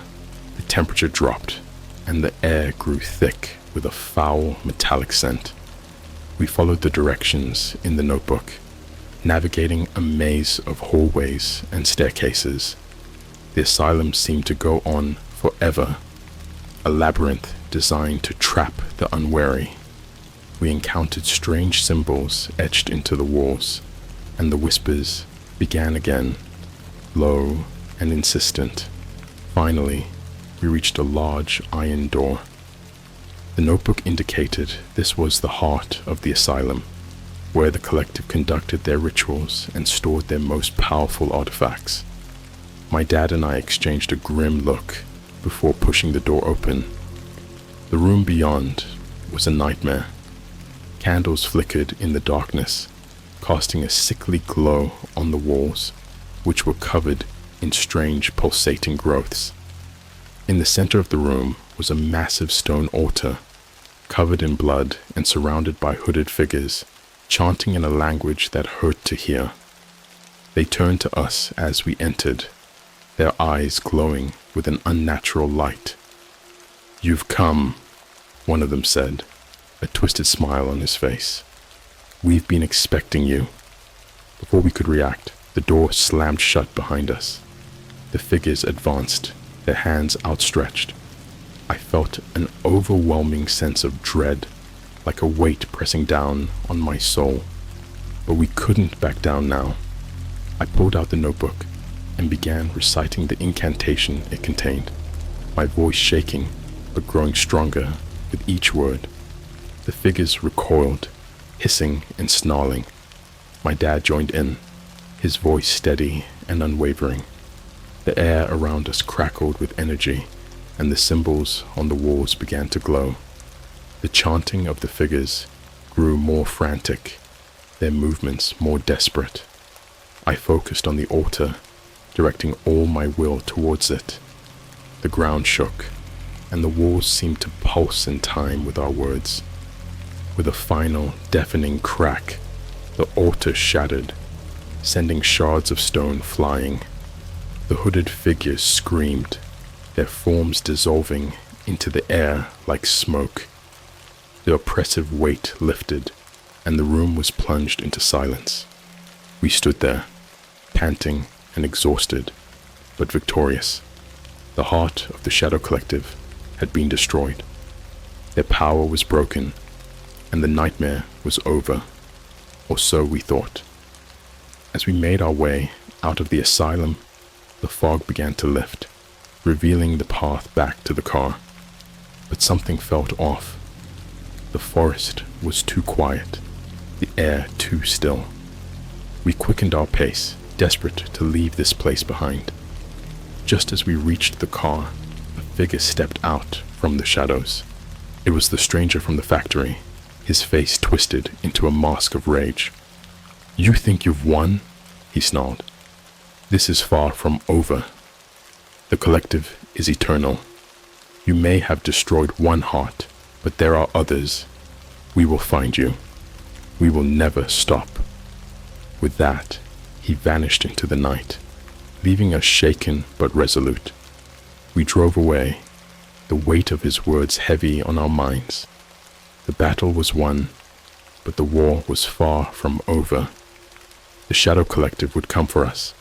the temperature dropped, and the air grew thick with a foul, metallic scent. We followed the directions in the notebook, navigating a maze of hallways and staircases. The asylum seemed to go on forever, a labyrinth designed to trap the unwary. We encountered strange symbols etched into the walls, and the whispers began again, low and insistent. Finally, we reached a large iron door. The notebook indicated this was the heart of the asylum, where the collective conducted their rituals and stored their most powerful artifacts. My dad and I exchanged a grim look before pushing the door open. The room beyond was a nightmare. Candles flickered in the darkness, casting a sickly glow on the walls, which were covered in strange pulsating growths. In the center of the room was a massive stone altar, covered in blood and surrounded by hooded figures, chanting in a language that hurt to hear. They turned to us as we entered, their eyes glowing with an unnatural light. "You've come," one of them said, a twisted smile on his face. "We've been expecting you." Before we could react, the door slammed shut behind us. The figures advanced, their hands outstretched. I felt an overwhelming sense of dread, like a weight pressing down on my soul. But we couldn't back down now. I pulled out the notebook and began reciting the incantation it contained, my voice shaking but growing stronger with each word. The figures recoiled, hissing and snarling. My dad joined in, his voice steady and unwavering. The air around us crackled with energy, and the symbols on the walls began to glow. The chanting of the figures grew more frantic, their movements more desperate. I focused on the altar, directing all my will towards it. The ground shook, and the walls seemed to pulse in time with our words. With a final, deafening crack, the altar shattered, sending shards of stone flying. The hooded figures screamed, their forms dissolving into the air like smoke. The oppressive weight lifted, and the room was plunged into silence. We stood there, panting and exhausted, but victorious. The heart of the Shadow Collective had been destroyed. Their power was broken, and the nightmare was over, or so we thought. As we made our way out of the asylum, the fog began to lift, revealing the path back to the car. But something felt off. The forest was too quiet, the air too still. We quickened our pace, desperate to leave this place behind. Just as we reached the car, a figure stepped out from the shadows. It was the stranger from the factory, his face twisted into a mask of rage. "You think you've won?" he snarled. "This is far from over. The collective is eternal. You may have destroyed one heart, but there are others. We will find you. We will never stop." With that, he vanished into the night, leaving us shaken but resolute. We drove away, the weight of his words heavy on our minds. The battle was won, but the war was far from over. The Shadow Collective would come for us,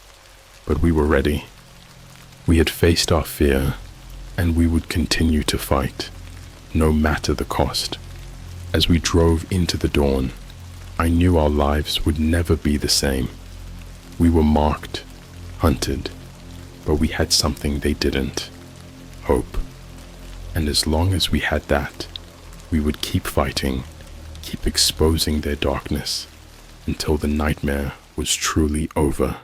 but we were ready. We had faced our fear, and we would continue to fight, no matter the cost. As we drove into the dawn, I knew our lives would never be the same. We were marked, hunted, but we had something they didn't: hope. And as long as we had that, we would keep fighting, keep exposing their darkness, until the nightmare was truly over.